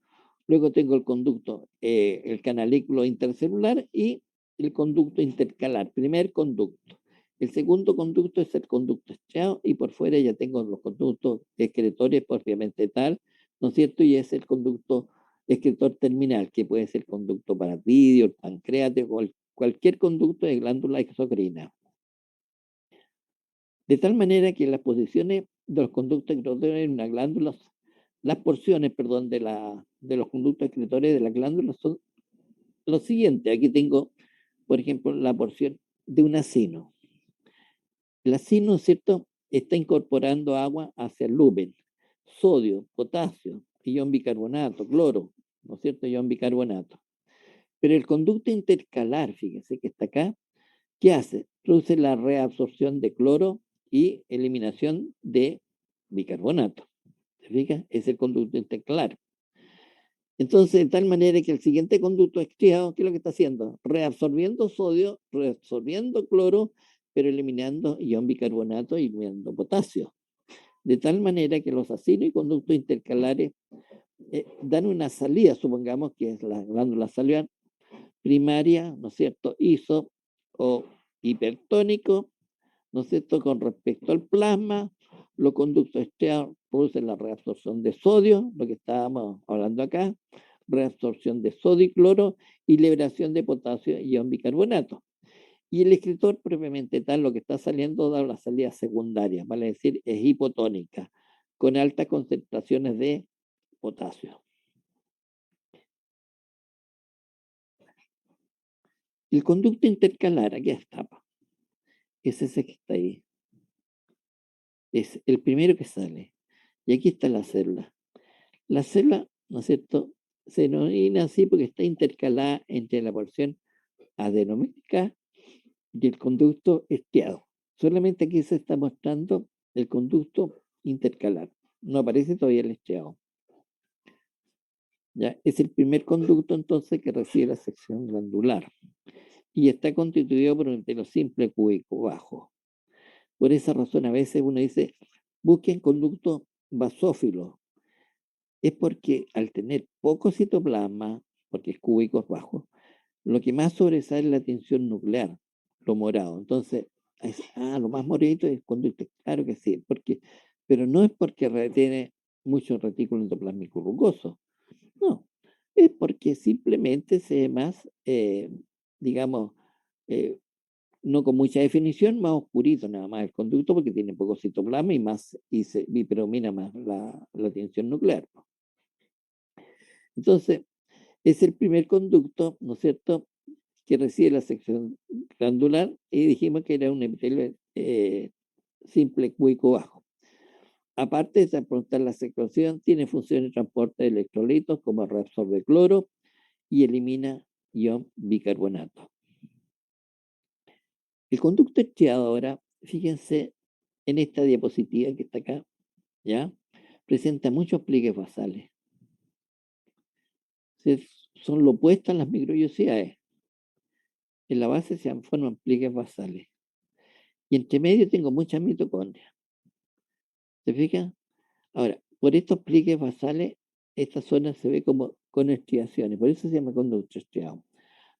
luego tengo el conducto, el canalículo intercelular y el conducto intercalar, primer conducto. El segundo conducto es el conducto estriado y por fuera ya tengo los conductos excretores propiamente tal, ¿no es cierto? Y es el conducto excretor terminal, que puede ser conducto paratídeo, el pancreático, cualquier conducto de glándula exocrina. De tal manera que las posiciones de los conductos excretores en una glándula, las porciones, perdón, de los conductos excretores de la glándula son lo siguiente. Aquí tengo, por ejemplo, la porción de un acino. El acino, ¿cierto? Está incorporando agua hacia el lumen, sodio, potasio, ion bicarbonato, cloro, ¿no es cierto? Ion bicarbonato. Pero el conducto intercalar, fíjense que está acá, ¿qué hace? Produce la reabsorción de cloro y eliminación de bicarbonato. ¿Se fija? Es el conducto intercalar. Entonces, de tal manera que el siguiente conducto estriado, ¿qué es lo que está haciendo? Reabsorbiendo sodio, reabsorbiendo cloro, pero eliminando ion bicarbonato y eliminando potasio. De tal manera que los acinos y conductos intercalares dan una salida, supongamos que es la glándula salivar primaria, ¿no es cierto? Iso o hipertónico, ¿no es cierto? Con respecto al plasma, los conductos estriados producen la reabsorción de sodio, lo que estábamos hablando acá, reabsorción de sodio y cloro y liberación de potasio y ion bicarbonato. Y el excretor propiamente tal, lo que está saliendo da la salida secundaria, vale decir, es hipotónica, con altas concentraciones de potasio. El conducto intercalar, aquí está, es ese que está ahí. Es el primero que sale. Y aquí está la célula. La célula, ¿no es cierto?, se denomina así porque está intercalada entre la porción adenómica y el conducto estriado. Solamente aquí se está mostrando el conducto intercalar. No aparece todavía el estriado. ¿Ya? Es el primer conducto entonces que recibe la sección glandular y está constituido por un entero simple cúbico bajo. Por esa razón a veces uno dice, busquen conducto basófilo. Es porque al tener poco citoplasma, porque es cúbicos bajos, lo que más sobresale es la tensión nuclear, lo morado. Entonces, lo más moradito es conducto. Claro que sí, pero no es porque tiene mucho retículo endoplásmico rugoso. No, es porque simplemente se ve más, digamos, eh, no con mucha definición, más oscurito nada más el conducto porque tiene poco citoplasma y predomina más la tensión nuclear. Entonces, es el primer conducto, ¿no es cierto?, que recibe la sección glandular y dijimos que era un epitelio simple cúbico bajo. Aparte de transportar la secreción, tiene función de transporte de electrolitos como reabsorbe cloro y elimina ion bicarbonato. El conducto estriado ahora, fíjense en esta diapositiva que está acá, ¿ya? Presenta muchos pliegues basales. Son lo opuesto a las microvellosidades. En la base se forman pliegues basales. Y entre medio tengo muchas mitocondrias. ¿Se fijan? Ahora, por estos pliegues basales, esta zona se ve como con estriaciones. Por eso se llama conducto estriado.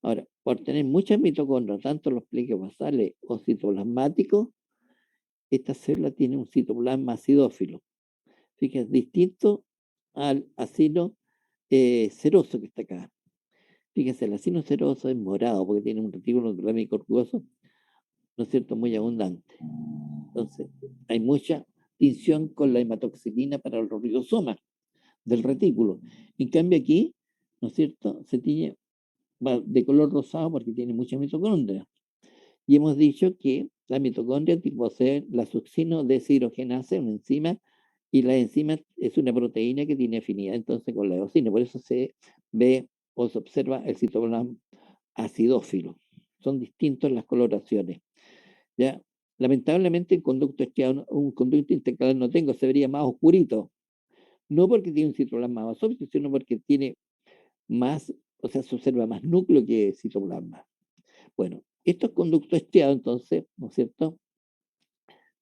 Ahora, por tener muchas mitocondrias, tanto los pliegues basales o citoplasmáticos, esta célula tiene un citoplasma acidófilo. Fíjense, distinto al acino ceroso que está acá. Fíjense, el acino ceroso es morado porque tiene un retículo endoplasmático rugoso, ¿no es cierto?, muy abundante. Entonces, hay mucha tinción con la hematoxilina para los ribosomas del retículo. En cambio aquí, ¿no es cierto?, se tiñe de color rosado porque tiene mucha mitocondria. Y hemos dicho que la mitocondria posee la succino deshidrogenasa, una enzima, y la enzima es una proteína que tiene afinidad entonces con la eosina. Por eso se ve o se observa el citoplasma acidófilo. Son distintos las coloraciones. ¿Ya? Lamentablemente un conducto intercalar no tengo, se vería más oscurito. No porque tiene un citoplasma más óptico, sino porque tiene más, o sea, se observa más núcleo que citoplasma. Bueno, estos conductos estriados, entonces, ¿no es cierto?,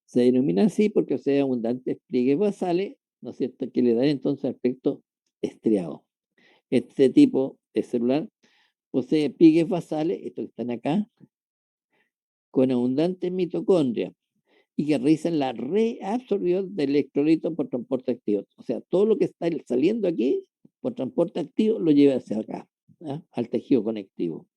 Se denomina así porque posee abundantes pliegues basales, ¿no es cierto?, que le dan entonces aspecto estriado. Este tipo de celular posee pliegues basales, estos que están acá, con abundantes mitocondrias y que realizan la reabsorción del electrolito por transporte activo. O sea, todo lo que está saliendo aquí por transporte activo lo lleva hacia acá, ¿ah?, al tejido conectivo.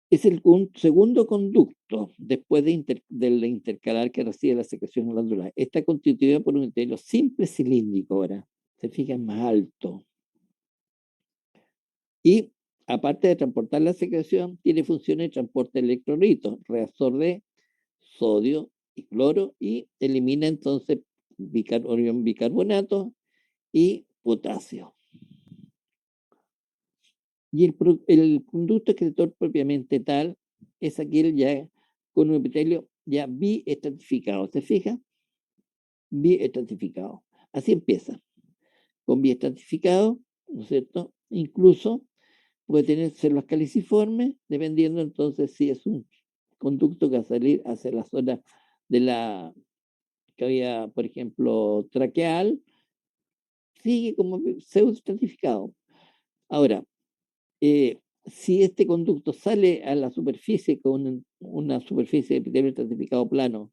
Es el segundo conducto después del intercalar que recibe la secreción glandular. Está constituido por un epitelio simple cilíndrico ahora. Se fijan, más alto. Y aparte de transportar la secreción, tiene funciones de transporte de electrolitos, reabsorbe de sodio y cloro y elimina entonces bicarbonato y potasio. Y el conducto excretor propiamente tal es aquel ya con un epitelio ya biestratificado. ¿Se fija? Biestratificado. Así empieza. Con biestratificado, ¿no es cierto? Incluso puede tener células caliciformes, dependiendo entonces si es un conducto que va a salir hacia la zona de la cavidad, por ejemplo, traqueal, sigue como pseudoestratificado. Ahora, si este conducto sale a la superficie con una superficie de epitelio estratificado plano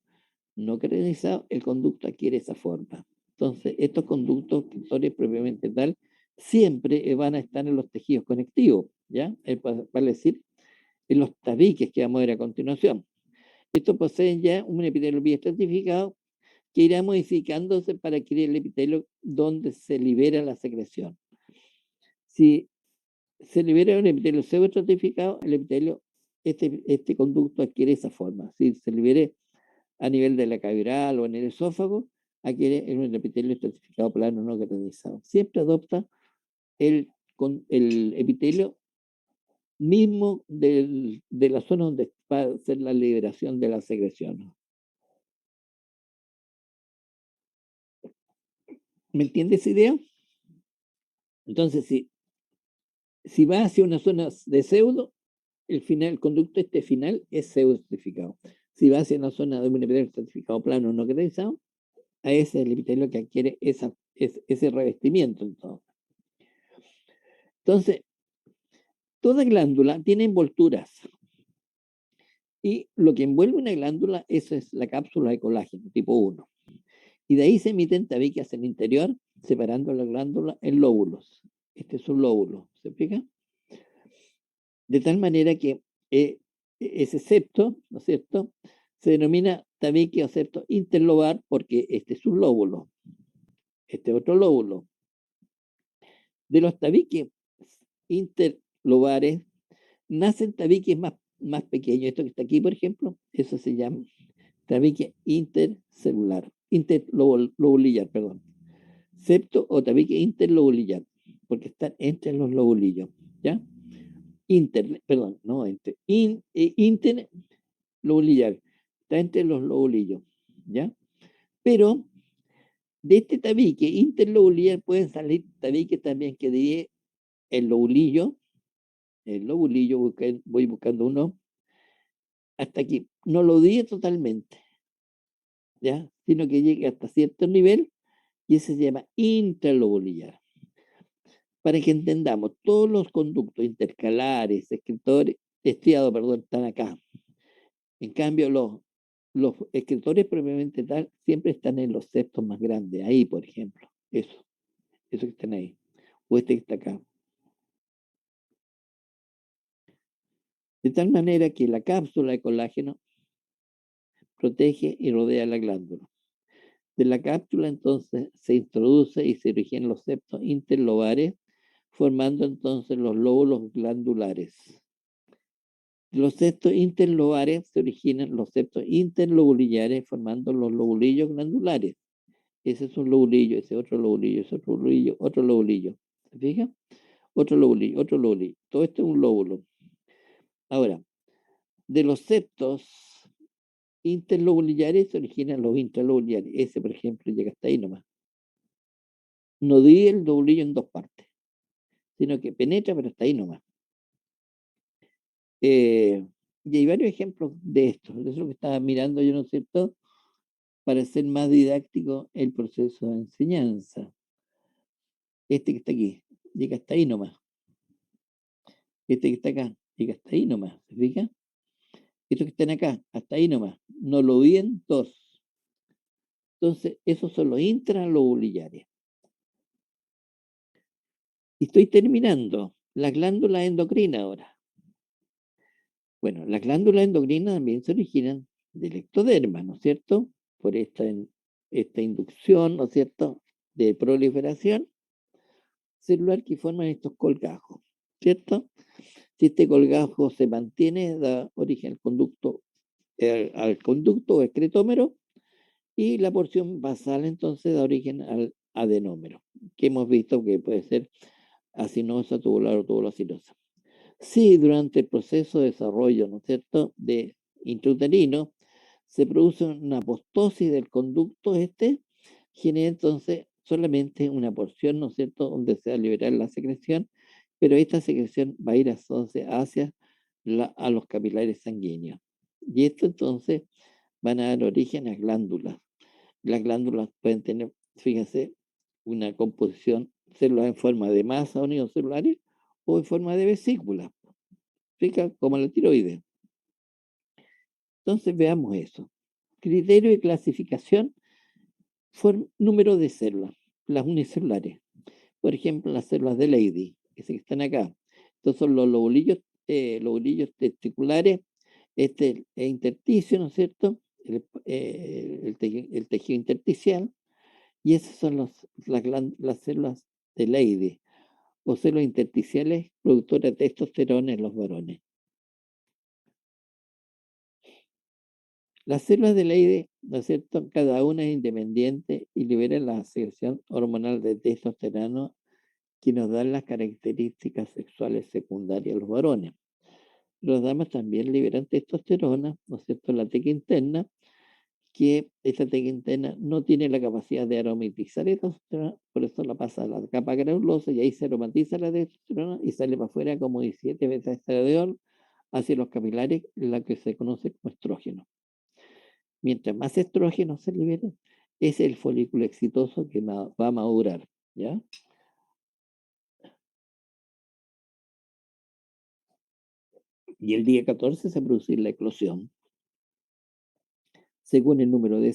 no crenizado, el conducto adquiere esa forma. Entonces, estos conductos, sectores propiamente tal, siempre van a estar en los tejidos conectivos, ¿ya? Vale decir, en los tabiques que vamos a ver a continuación. Estos poseen ya un epitelio biestratificado que irá modificándose para adquirir el epitelio donde se libera la secreción. Si se libera un epitelio pseudoestratificado, el epitelio, este conducto adquiere esa forma. Si se libere a nivel de la cavidad o en el esófago, adquiere un epitelio estratificado plano no granizado. Siempre adopta el epitelio mismo de la zona donde va a ser la liberación de la secreción. ¿Me entiendes esa idea? Entonces, si va hacia una zona de pseudo, el conducto final es pseudo-estratificado. Si va hacia una zona de un epitelio estratificado plano no granizado, a ese es el epitelio que adquiere ese revestimiento. Entonces, toda glándula tiene envolturas y lo que envuelve una glándula, eso es la cápsula de colágeno tipo 1. Y de ahí se emiten tabiques en el interior, separando la glándula en lóbulos. Este es un lóbulo, ¿se explica? De tal manera que ese septo, ¿no es cierto?, se denomina tabique o septo interlobar porque este es un lóbulo, este otro lóbulo. De los tabiques interlobares nacen tabiques más pequeños. Esto que está aquí, por ejemplo, eso se llama tabique intercelular, interlobulillar, perdón. Septo o tabique interlobulillar, porque están entre los lobulillos, ¿ya? Interlobulillar, está entre los lobulillos, ¿ya? Pero de este tabique interlobulillar pueden salir tabiques también que divide el lobulillo, voy buscando uno, hasta que no lo divide totalmente, ¿ya? Sino que llegue hasta cierto nivel y ese se llama intralobulillar. Para que entendamos, todos los conductos intercalares, estriados, perdón, están acá. En cambio, los escritores propiamente tal siempre están en los septos más grandes, ahí, por ejemplo, eso que están ahí, o este que está acá. De tal manera que la cápsula de colágeno protege y rodea la glándula. De la cápsula entonces se introduce y se originan los septos interlobares, formando entonces los lóbulos glandulares. De los septos interlobares se originan los septos interlobulillares, formando los lobulillos glandulares. Ese es un lobulillo, ese otro lobulillo, ese otro lobulillo, otro lobulillo. ¿Se fija? Otro lobulillo, otro lobulillo. Todo esto es un lóbulo. Ahora, de los septos interlobulillares se originan los intralobulillares. Ese, por ejemplo, llega hasta ahí nomás. No divide el lobulillo en dos partes, sino que penetra, pero hasta ahí nomás. Y hay varios ejemplos de esto. Eso es lo que estaba mirando yo, ¿no es cierto? Para hacer más didáctico el proceso de enseñanza. Este que está aquí, llega hasta ahí nomás. Este que está acá, llega hasta ahí nomás. ¿Se fija? Estos que están acá, hasta ahí nomás. No lo oyen dos. Entonces, esos son los intralobulares. Y estoy terminando. La glándula endocrina ahora. Bueno, las glándulas endocrinas también se originan del ectoderma, ¿no es cierto? Por esta inducción, ¿no es cierto?, de proliferación celular que forman estos colgajos, ¿cierto? Si este colgajo se mantiene, da origen al conducto o excretómero, y la porción basal entonces da origen al adenómero, que hemos visto que puede ser acinosa, tubular o tubulocinosa. Sí, durante el proceso de desarrollo, ¿no es cierto?, de intrauterino, se produce una apostosis del conducto genera entonces solamente una porción, ¿no es cierto?, donde se va a liberar la secreción, pero esta secreción va a ir entonces hacia a los capilares sanguíneos. Y esto entonces van a dar origen a glándulas. Las glándulas pueden tener, fíjense, una composición, células en forma de masa unicelulares o en forma de vesícula, fija como la tiroides. Entonces veamos eso. Criterio de clasificación por número de células, las unicelulares. Por ejemplo, las células de Leydig, que están acá. Estos son los lobulillos testiculares, este intersticio, ¿no es cierto? El tejido intersticial, y esas son las células de Leydig, o células intersticiales productoras de testosterona en los varones. Las células de Leydig, ¿no es cierto?, cada una es independiente y libera la secreción hormonal de testosterona que nos dan las características sexuales secundarias a los varones. Las damas también liberan testosterona, ¿no es cierto?, la teca interna, que esta teca interna no tiene la capacidad de aromatizar testosterona, por eso la pasa a la capa granulosa y ahí se aromatiza la testosterona y sale para afuera como 17 beta estradiol hacia los capilares, la que se conoce como estrógeno. Mientras más estrógeno se libere, es el folículo exitoso que va a madurar, ¿ya? Y el día 14 se produce la eclosión. Según el número de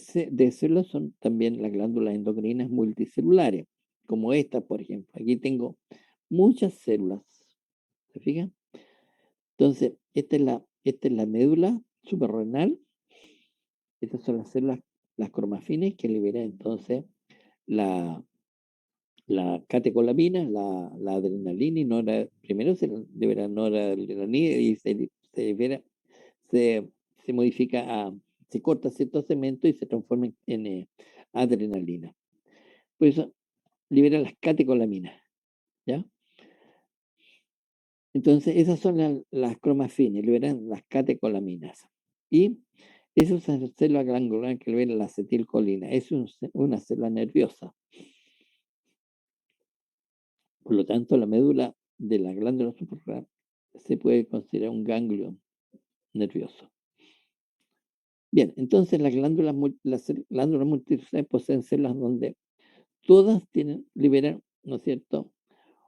células, son también las glándulas endocrinas multicelulares, como esta, por ejemplo. Aquí tengo muchas células, ¿se fijan? Entonces, esta es la médula suprarrenal. Estas son las células, las cromafines, que liberan entonces la, la catecolamina, la adrenalina y primero se libera noradrenalina y se, se modifica se corta ciertos segmentos y se transforma en adrenalina. Por eso libera las catecolaminas, ¿ya? Entonces esas son las cromafines, liberan las catecolaminas. Y esas son las células glandulares que liberan la acetilcolina. Es una célula nerviosa. Por lo tanto, la médula de la glándula suprarrenal se puede considerar un ganglio nervioso. Bien, entonces las glándulas multicelulares poseen células donde todas liberan, ¿no es cierto?,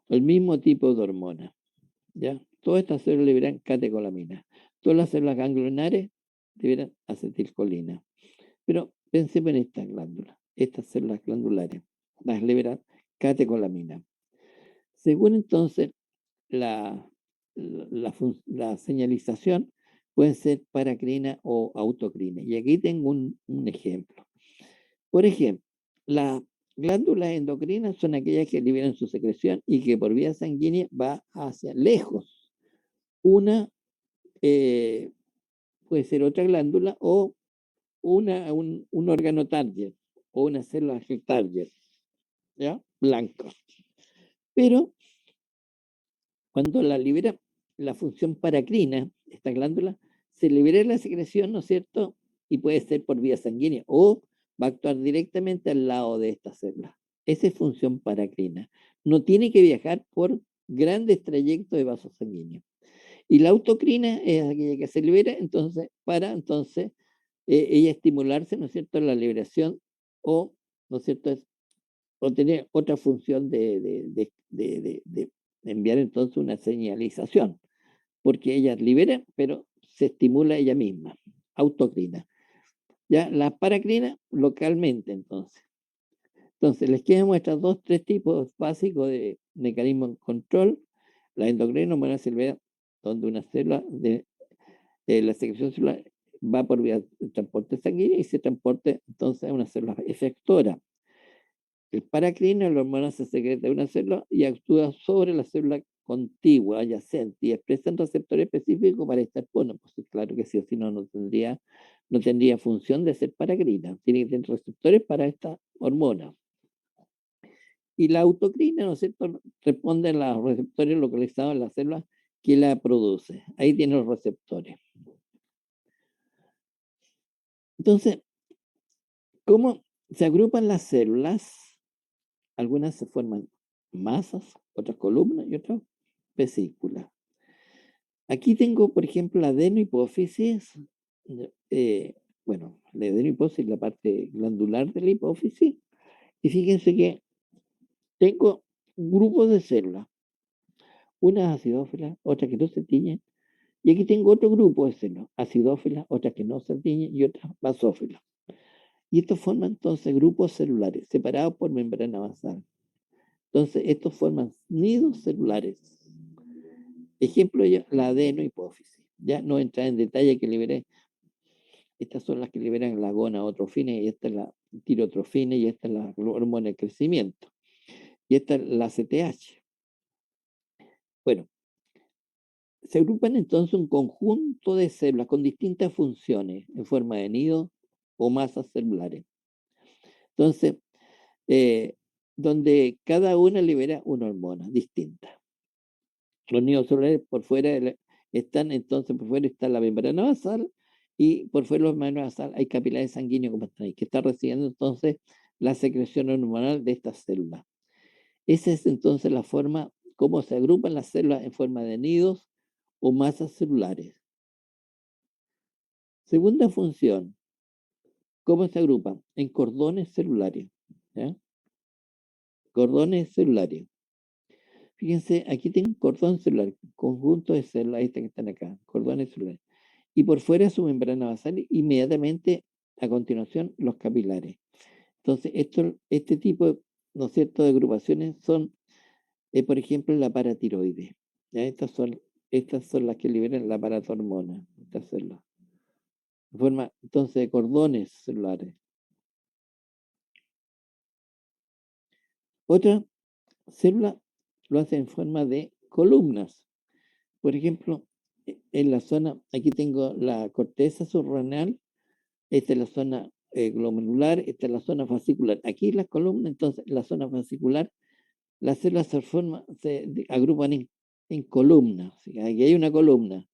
el mismo tipo de hormona, ¿ya? Todas estas células liberan catecolaminas. Todas las células ganglionares liberan acetilcolina. Pero pensemos en estas células glandulares, las liberan catecolamina. Según entonces la señalización, pueden ser paracrina o autocrina. Y aquí tengo un ejemplo. Por ejemplo, las glándulas endocrinas son aquellas que liberan su secreción y que por vía sanguínea va hacia lejos. Una puede ser otra glándula o un órgano target o una célula target, ¿ya? Blanca. Pero cuando la libera la función paracrina, esta glándula, se libera la secreción, ¿no es cierto? Y puede ser por vía sanguínea o va a actuar directamente al lado de esta célula. Esa es función paracrina. No tiene que viajar por grandes trayectos de vasos sanguíneos. Y la autocrina es aquella que se libera, entonces, para entonces ella estimularse, ¿no es cierto?, la liberación o, ¿no es cierto?, o tener otra función de enviar entonces una señalización, porque ella libera, pero se estimula ella misma, autocrina. Ya la paracrina localmente, entonces. Entonces, les quiero mostrar tres tipos básicos de mecanismo de control. La endocrina hormonal celular, donde una célula de la secreción celular va por vía de transporte sanguíneo y se transporta entonces a una célula efectora. El paracrino, la hormona se secreta de una célula y actúa sobre la célula contigua, adyacente, y expresan receptores específicos para estar, bueno, pues claro que sí, o si no, no tendría función de ser paracrina. Tiene que tener receptores para esta hormona. Y la autocrina, ¿no es cierto?, responde a los receptores localizados en la célula que la produce. Ahí tiene los receptores. Entonces, ¿cómo se agrupan las células? Algunas se forman masas, otras columnas y otras vesículas. Aquí tengo, por ejemplo, la adenohipófisis. Bueno, la adenohipófisis es la parte glandular de la hipófisis. Y fíjense que tengo grupos de células, unas acidófilas, otras que no se tiñen. Y aquí tengo otro grupo de células, acidófilas, otras que no se tiñen y otras basófilas. Y estos forman entonces grupos celulares separados por membrana basal. Entonces, estos forman nidos celulares. Ejemplo, la adenohipófisis. Ya no entra en detalle que liberé. Estas son las que liberan la gonadotrofina y esta es la tirotrofina y esta es la hormona de crecimiento. Y esta es la CTH. Bueno, se agrupan entonces un conjunto de células con distintas funciones en forma de nido o masas celulares. Entonces, donde cada una libera una hormona distinta. Los nidos celulares por fuera están, entonces por fuera está la membrana basal y por fuera de la membrana basal hay capilares sanguíneos como están ahí, que está recibiendo entonces la secreción hormonal de estas células. Esa es entonces la forma como se agrupan las células en forma de nidos o masas celulares. Segunda función, ¿cómo se agrupan? En cordones celulares. ¿Ya? Cordones celulares. Fíjense, aquí tengo un cordón celular, conjunto de células, estas que están acá, cordones celulares. Y por fuera su membrana basal, inmediatamente a continuación los capilares. Entonces, este tipo, ¿no es cierto?, de agrupaciones son, por ejemplo, la paratiroide. ¿Ya? Estas son las que liberan la paratormona, estas células. En forma, entonces, de cordones celulares. Otra célula lo hace en forma de columnas. Por ejemplo, en la zona, aquí tengo la corteza subrenal, esta es la zona glomerular, esta es la zona fascicular. Aquí las columnas, entonces, la zona fascicular, las células se agrupan en columnas. Aquí hay una columna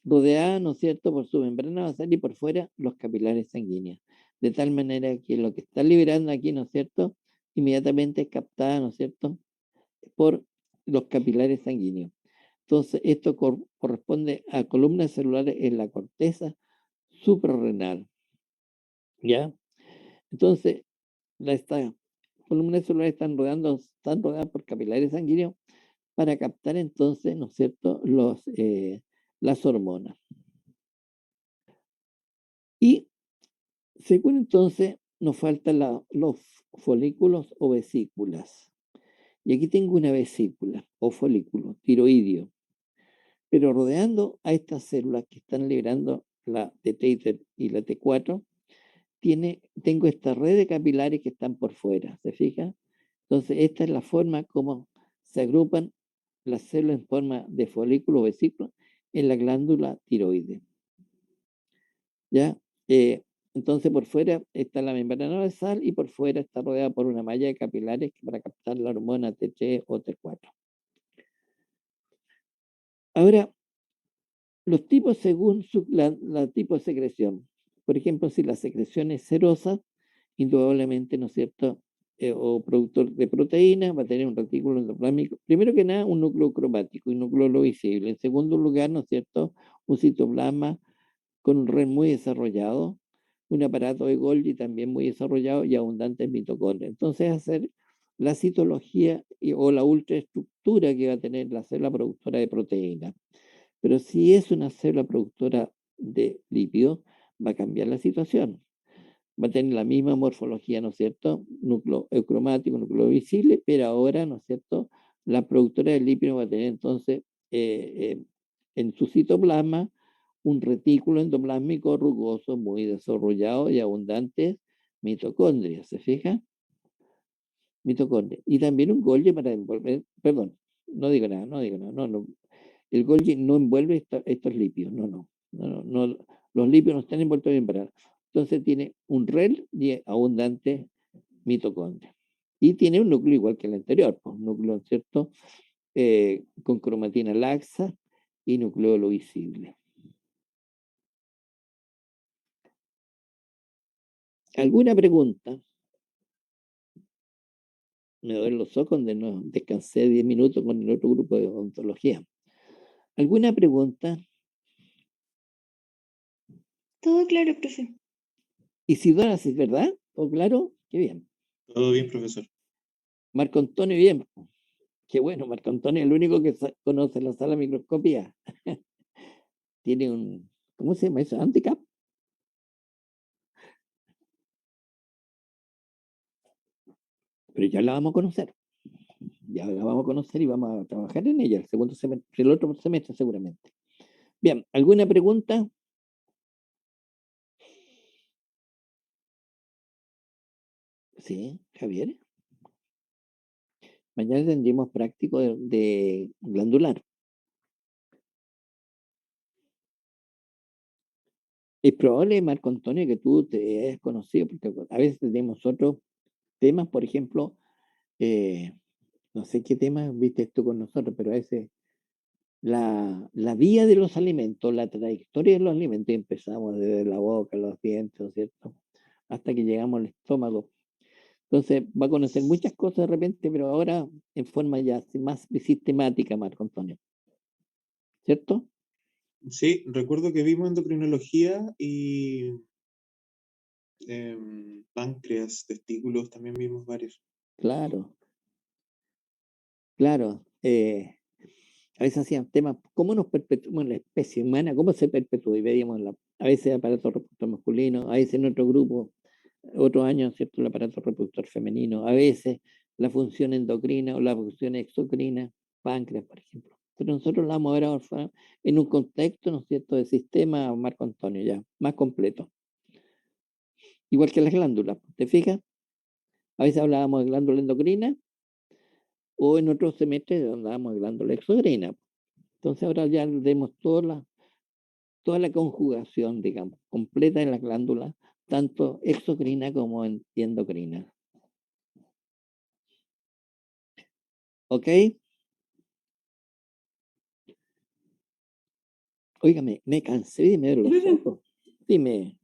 rodeada, ¿no es cierto?, por su membrana basal y por fuera los capilares sanguíneos. De tal manera que lo que está liberando aquí, ¿no es cierto?, inmediatamente es captada, ¿no es cierto?, por los capilares sanguíneos. Entonces, esto corresponde a columnas celulares en la corteza suprarrenal. ¿Ya? Entonces, estas columnas celulares están rodeadas por capilares sanguíneos para captar entonces, ¿no es cierto?, las hormonas. Y según entonces, nos faltan los folículos o vesículas. Y aquí tengo una vesícula o folículo tiroideo. Pero rodeando a estas células que están liberando la T3 y la T4, tengo esta red de capilares que están por fuera, ¿se fija? Entonces, esta es la forma como se agrupan las células en forma de folículo o vesícula en la glándula tiroides. ¿Ya? Entonces, por fuera está la membrana basal y por fuera está rodeada por una malla de capilares para captar la hormona T3 o T4. Ahora, los tipos según la tipo de secreción. Por ejemplo, si la secreción es serosa, indudablemente, ¿no es cierto?, o productor de proteínas, va a tener un retículo endoplasmático, primero que nada, un núcleo cromático y núcleo visible. En segundo lugar, ¿no es cierto?, un citoplasma con un REM muy desarrollado, un aparato de Golgi también muy desarrollado y abundante en mitocondria. Entonces, hacer la citología o la ultraestructura que va a tener la célula productora de proteínas. Pero si es una célula productora de lípidos, va a cambiar la situación. Va a tener la misma morfología, ¿no es cierto? Núcleo eucromático, núcleo visible, pero ahora, ¿no es cierto?, la productora de lípidos va a tener entonces en su citoplasma un retículo endoplásmico rugoso muy desarrollado y abundantes mitocondrias, ¿se fija? Mitocondria. Y también un Golgi para envolver, perdón, no digo nada, no. El Golgi no envuelve estos lípidos, no. Los lípidos no están envueltos en membrana. Entonces tiene un REL y abundante mitocondria. Y tiene un núcleo igual que el anterior, pues, un núcleo, ¿cierto? Con cromatina laxa y nucleolo visible. ¿Alguna pregunta? Me duelen los ojos donde no descansé 10 minutos con el otro grupo de odontología. ¿Alguna pregunta? Todo claro, profe. Isidora, ¿sí es verdad? ¿Todo claro? Qué bien. Todo bien, profesor. Marco Antonio, bien. Qué bueno, Marco Antonio es el único que conoce la sala microscopía. Tiene un, ¿cómo se llama eso? Handicap. Pero ya la vamos a conocer. Ya la vamos a conocer y vamos a trabajar en ella el segundo semestre, el otro semestre seguramente. Bien, ¿alguna pregunta? Sí, Javier. Mañana tendremos práctico de glandular. Es probable, Marco Antonio, que tú te hayas conocido, porque a veces tenemos otros temas, por ejemplo, no sé qué temas viste tú con nosotros, pero a veces la vía de los alimentos, la trayectoria de los alimentos, y empezamos desde la boca, los dientes, ¿no es cierto?, hasta que llegamos al estómago. Entonces va a conocer muchas cosas de repente, pero ahora en forma ya más sistemática, Marco Antonio. ¿Cierto? Sí, recuerdo que vimos endocrinología y páncreas, testículos, también vimos varios. Claro, claro. A veces hacían temas, ¿cómo nos perpetuamos en la especie humana? ¿Cómo se perpetúa? Y veíamos a veces aparato reproductor masculino, a veces en otro grupo, otros años, ¿cierto?, el aparato reproductor femenino, a veces la función endocrina o la función exocrina, páncreas, por ejemplo. Pero nosotros la vamos a ver ahora en un contexto, ¿no es cierto?, de sistema, Marco Antonio, ya, más completo. Igual que las glándulas, ¿te fijas? A veces hablábamos de glándula endocrina o en otros semestres hablábamos de glándula exocrina. Entonces ahora ya vemos toda la conjugación, digamos, completa de las glándulas, tanto exocrina como endocrina. ¿Ok? Óigame, me cansé de ver los ojos. Dime.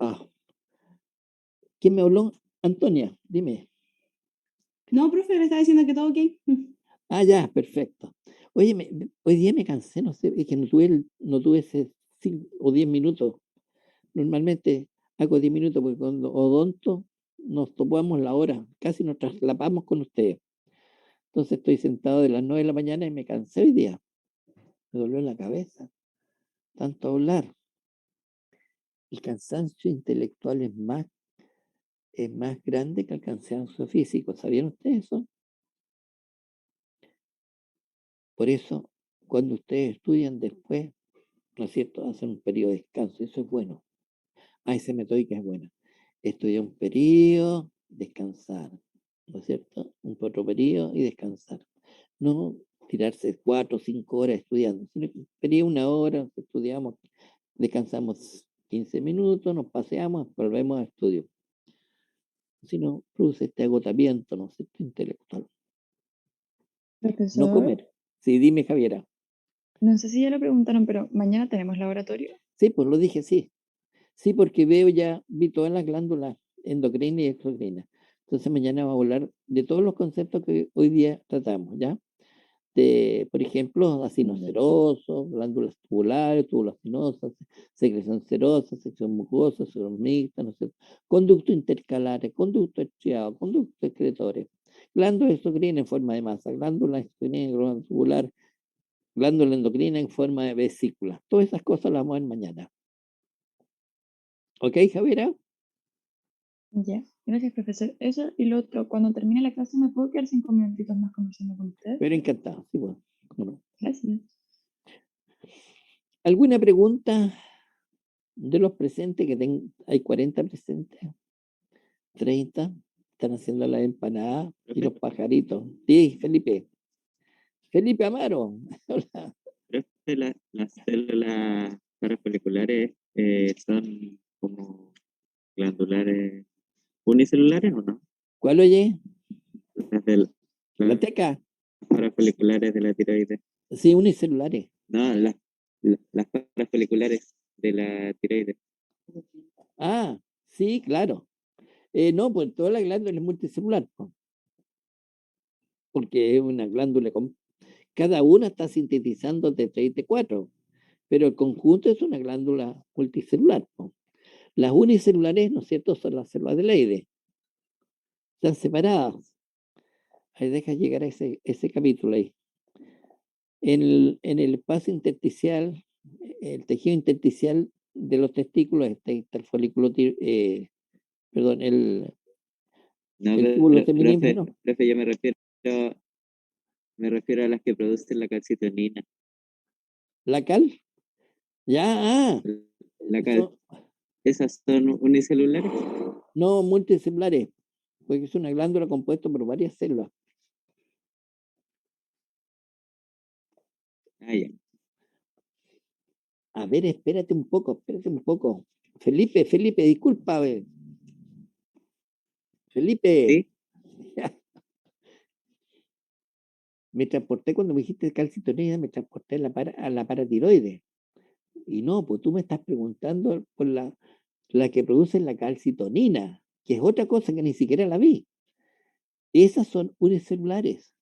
Ah, ¿quién me habló? Antonia, dime. No, profe, le estaba diciendo que todo ok. Ah, ya, perfecto. Oye, hoy día me cansé, no sé, es que no tuve ese 5 o 10 minutos. Normalmente hago 10 minutos porque cuando odonto nos topamos la hora, casi nos trasladamos con ustedes. Entonces estoy sentado de las 9 de la mañana y me cansé hoy día. Me dolió la cabeza, tanto hablar. El cansancio intelectual es más grande que el cansancio físico. ¿Sabían ustedes eso? Por eso, cuando ustedes estudian después, ¿no es cierto?, hacen un periodo de descanso. Eso es bueno. Esa metódica es buena. Estudiar un periodo, descansar. ¿No es cierto? Un otro periodo y descansar. No tirarse 4 o 5 horas estudiando, sino que un periodo, 1 hora, estudiamos, descansamos 15 minutos, nos paseamos, volvemos a estudio. Si no, produce este agotamiento, ¿no es cierto?, intelectual. No Profesor, comer. Sí, dime, Javiera. no sé si ya lo preguntaron, pero mañana tenemos laboratorio. Sí, pues lo dije, sí. Sí, porque vi todas las glándulas endocrinas y exocrinas. Entonces mañana vamos a hablar de todos los conceptos que hoy día tratamos, ¿ya? Por ejemplo, ácidos serosos, glándulas tubulares, túbulos venosos, secreción serosa, secreción mucosa, secreción mixta, ¿no es cierto? Conductos intercalares, conductos estriados, conductos excretores, glándula endocrina en forma de masa, glándula endocrina en tubular, glándula endocrina en forma de vesícula. Todas esas cosas las vamos a ver mañana. ¿Ok, Javiera? Ya, gracias, profesor. Eso y lo otro, cuando termine la clase, ¿me puedo quedar 5 minutitos más conversando con usted? Pero encantado, sí, bueno, cómo no. Gracias. ¿Alguna pregunta de los presentes? Hay 40 presentes, 30, están haciendo la empanada y los pajaritos. Sí, Felipe. Felipe Amaro. Hola. Profe, las células parafoliculares son como glandulares unicelulares o no? ¿Cuál oye? Las La teca. parafoliculares de la tiroides. Sí, unicelulares. No, las parafoliculares de la tiroides. Ah, sí, claro. No, pues toda la glándula es multicelular, po, porque es una glándula cada una está sintetizando T3 y T4, pero el conjunto es una glándula multicelular, po. Las unicelulares, ¿no es cierto?, son las células de Leydig. Están separadas. Ahí deja llegar a ese capítulo ahí. En el espacio intersticial, el tejido intersticial de los testículos está el folículo, perdón, No, el túbulo pero, semilinfo, ¿no? profe, yo me refiero a las que producen la calcitonina. La cal, ya, La cal- son, ¿Esas son unicelulares? no multicelulares, porque es una glándula compuesta por varias células. Ah, ya. A ver, espérate un poco. Felipe, disculpa, a ver. Felipe, ¿Sí? me transporté cuando me dijiste calcitonina, me transporté a la paratiroides. Y no, pues tú me estás preguntando por la que produce la calcitonina, que es otra cosa que ni siquiera la vi. Esas son unicelulares,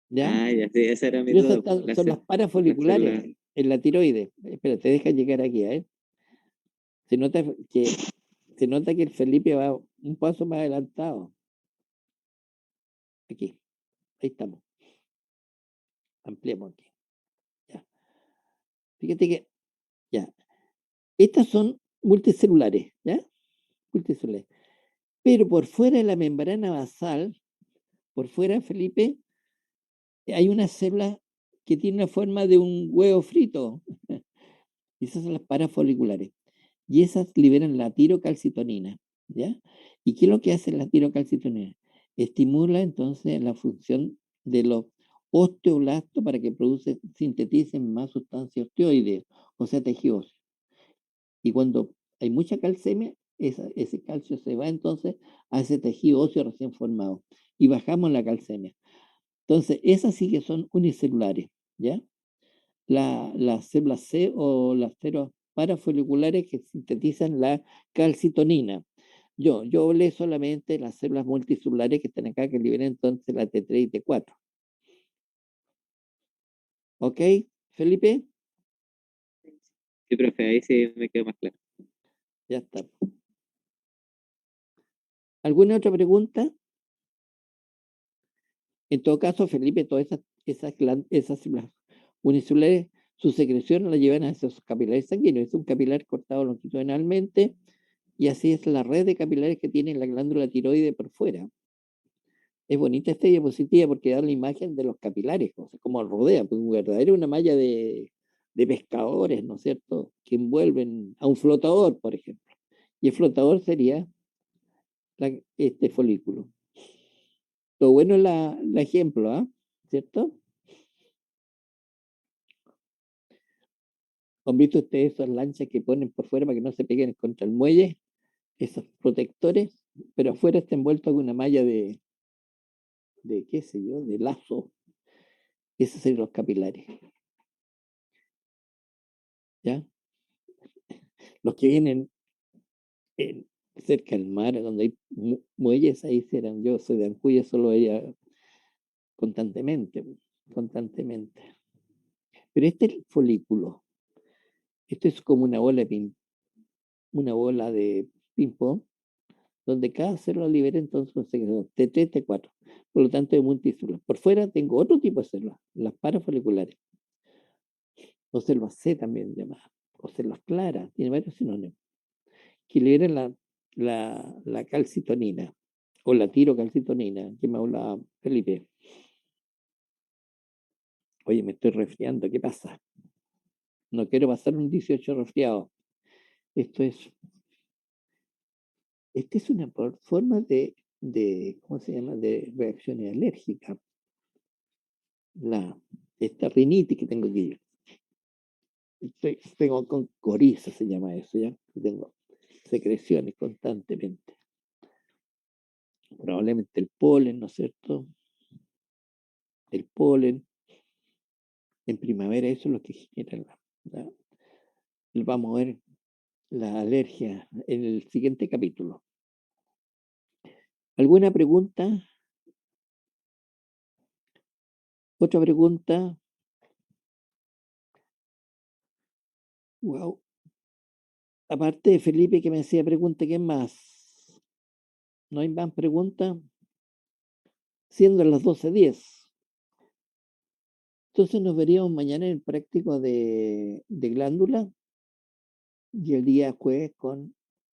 ¿ya? Ah, ya, sí, esa era mi Pero esas duda. Las son las células parafoliculares en la tiroides. Espera, te deja llegar aquí, ¿eh? Se nota que, se nota que el Felipe va un paso más adelantado. Aquí, ahí estamos. Ampliamos aquí. Ya. Fíjate que, ya. Estas son multicelulares, ¿ya? Multicelulares. Pero por fuera de la membrana basal, por fuera, Felipe, hay una célula que tiene la forma de un huevo frito. Esas son las parafoliculares. Y esas liberan la tirocalcitonina, ¿ya? ¿Y qué es lo que hace la tirocalcitonina? Estimula entonces la función de los osteoblastos para que sinteticen más sustancias osteoides, o sea, tejido óseo. Y cuando hay mucha calcemia, ese calcio se va entonces a ese tejido óseo recién formado y bajamos la calcemia. Entonces, esas sí que son unicelulares, ¿ya? Las células C o las células parafoliculares que sintetizan la calcitonina. Yo hablé solamente de las células multicelulares que están acá, que liberan entonces la T3 y T4. ¿Ok, Felipe? Sí, profe, ahí sí me quedó más claro. Ya está. ¿Alguna otra pregunta? En todo caso, Felipe, todas esas células unicelulares, su secreción la llevan a esos capilares sanguíneos. Es un capilar cortado longitudinalmente y así es la red de capilares que tiene la glándula tiroide por fuera. Es bonita esta diapositiva porque da la imagen de los capilares, o sea, como rodea, pues un verdadero una malla de pescadores, ¿no es cierto?, que envuelven a un flotador, por ejemplo. Y el flotador sería este folículo. Lo bueno es el ejemplo, ¿ah? ¿Cierto? ¿Han visto ustedes esas lanchas que ponen por fuera para que no se peguen contra el muelle? Esos protectores, pero afuera está envuelto con una malla de qué sé yo, de lazo. Esos son los capilares, ¿ya? Los que vienen cerca del mar, donde hay muelles, ahí sí eran. Yo soy de Ancuya, solo veía constantemente, constantemente. Pero este es el folículo. Esto es como una bola de ping-pong, donde cada célula libera entonces un secreción T3, T4. Por lo tanto, es multicélulas. Por fuera tengo otro tipo de células, las parafoliculares, o células C también llamadas, o células claras, tiene varios sinónimos, que liberan la calcitonina, o la tirocalcitonina, que me hablaba Felipe. Oye, me estoy resfriando, ¿qué pasa? No quiero pasar un 18 resfriado. Esta es una forma ¿cómo se llama?, de reacciones alérgicas. Esta rinitis que tengo aquí. Tengo con coriza, se llama eso, ¿ya? Tengo secreciones constantemente. Probablemente el polen, ¿no es cierto? El polen. En primavera eso es lo que genera vamos a ver la alergia en el siguiente capítulo. ¿Alguna pregunta? ¿Otra pregunta? Wow. Aparte de Felipe que me hacía pregunta, ¿quién más? ¿No hay más preguntas? Siendo las 12:10. Entonces nos veríamos mañana en el práctico de glándula y el día jueves con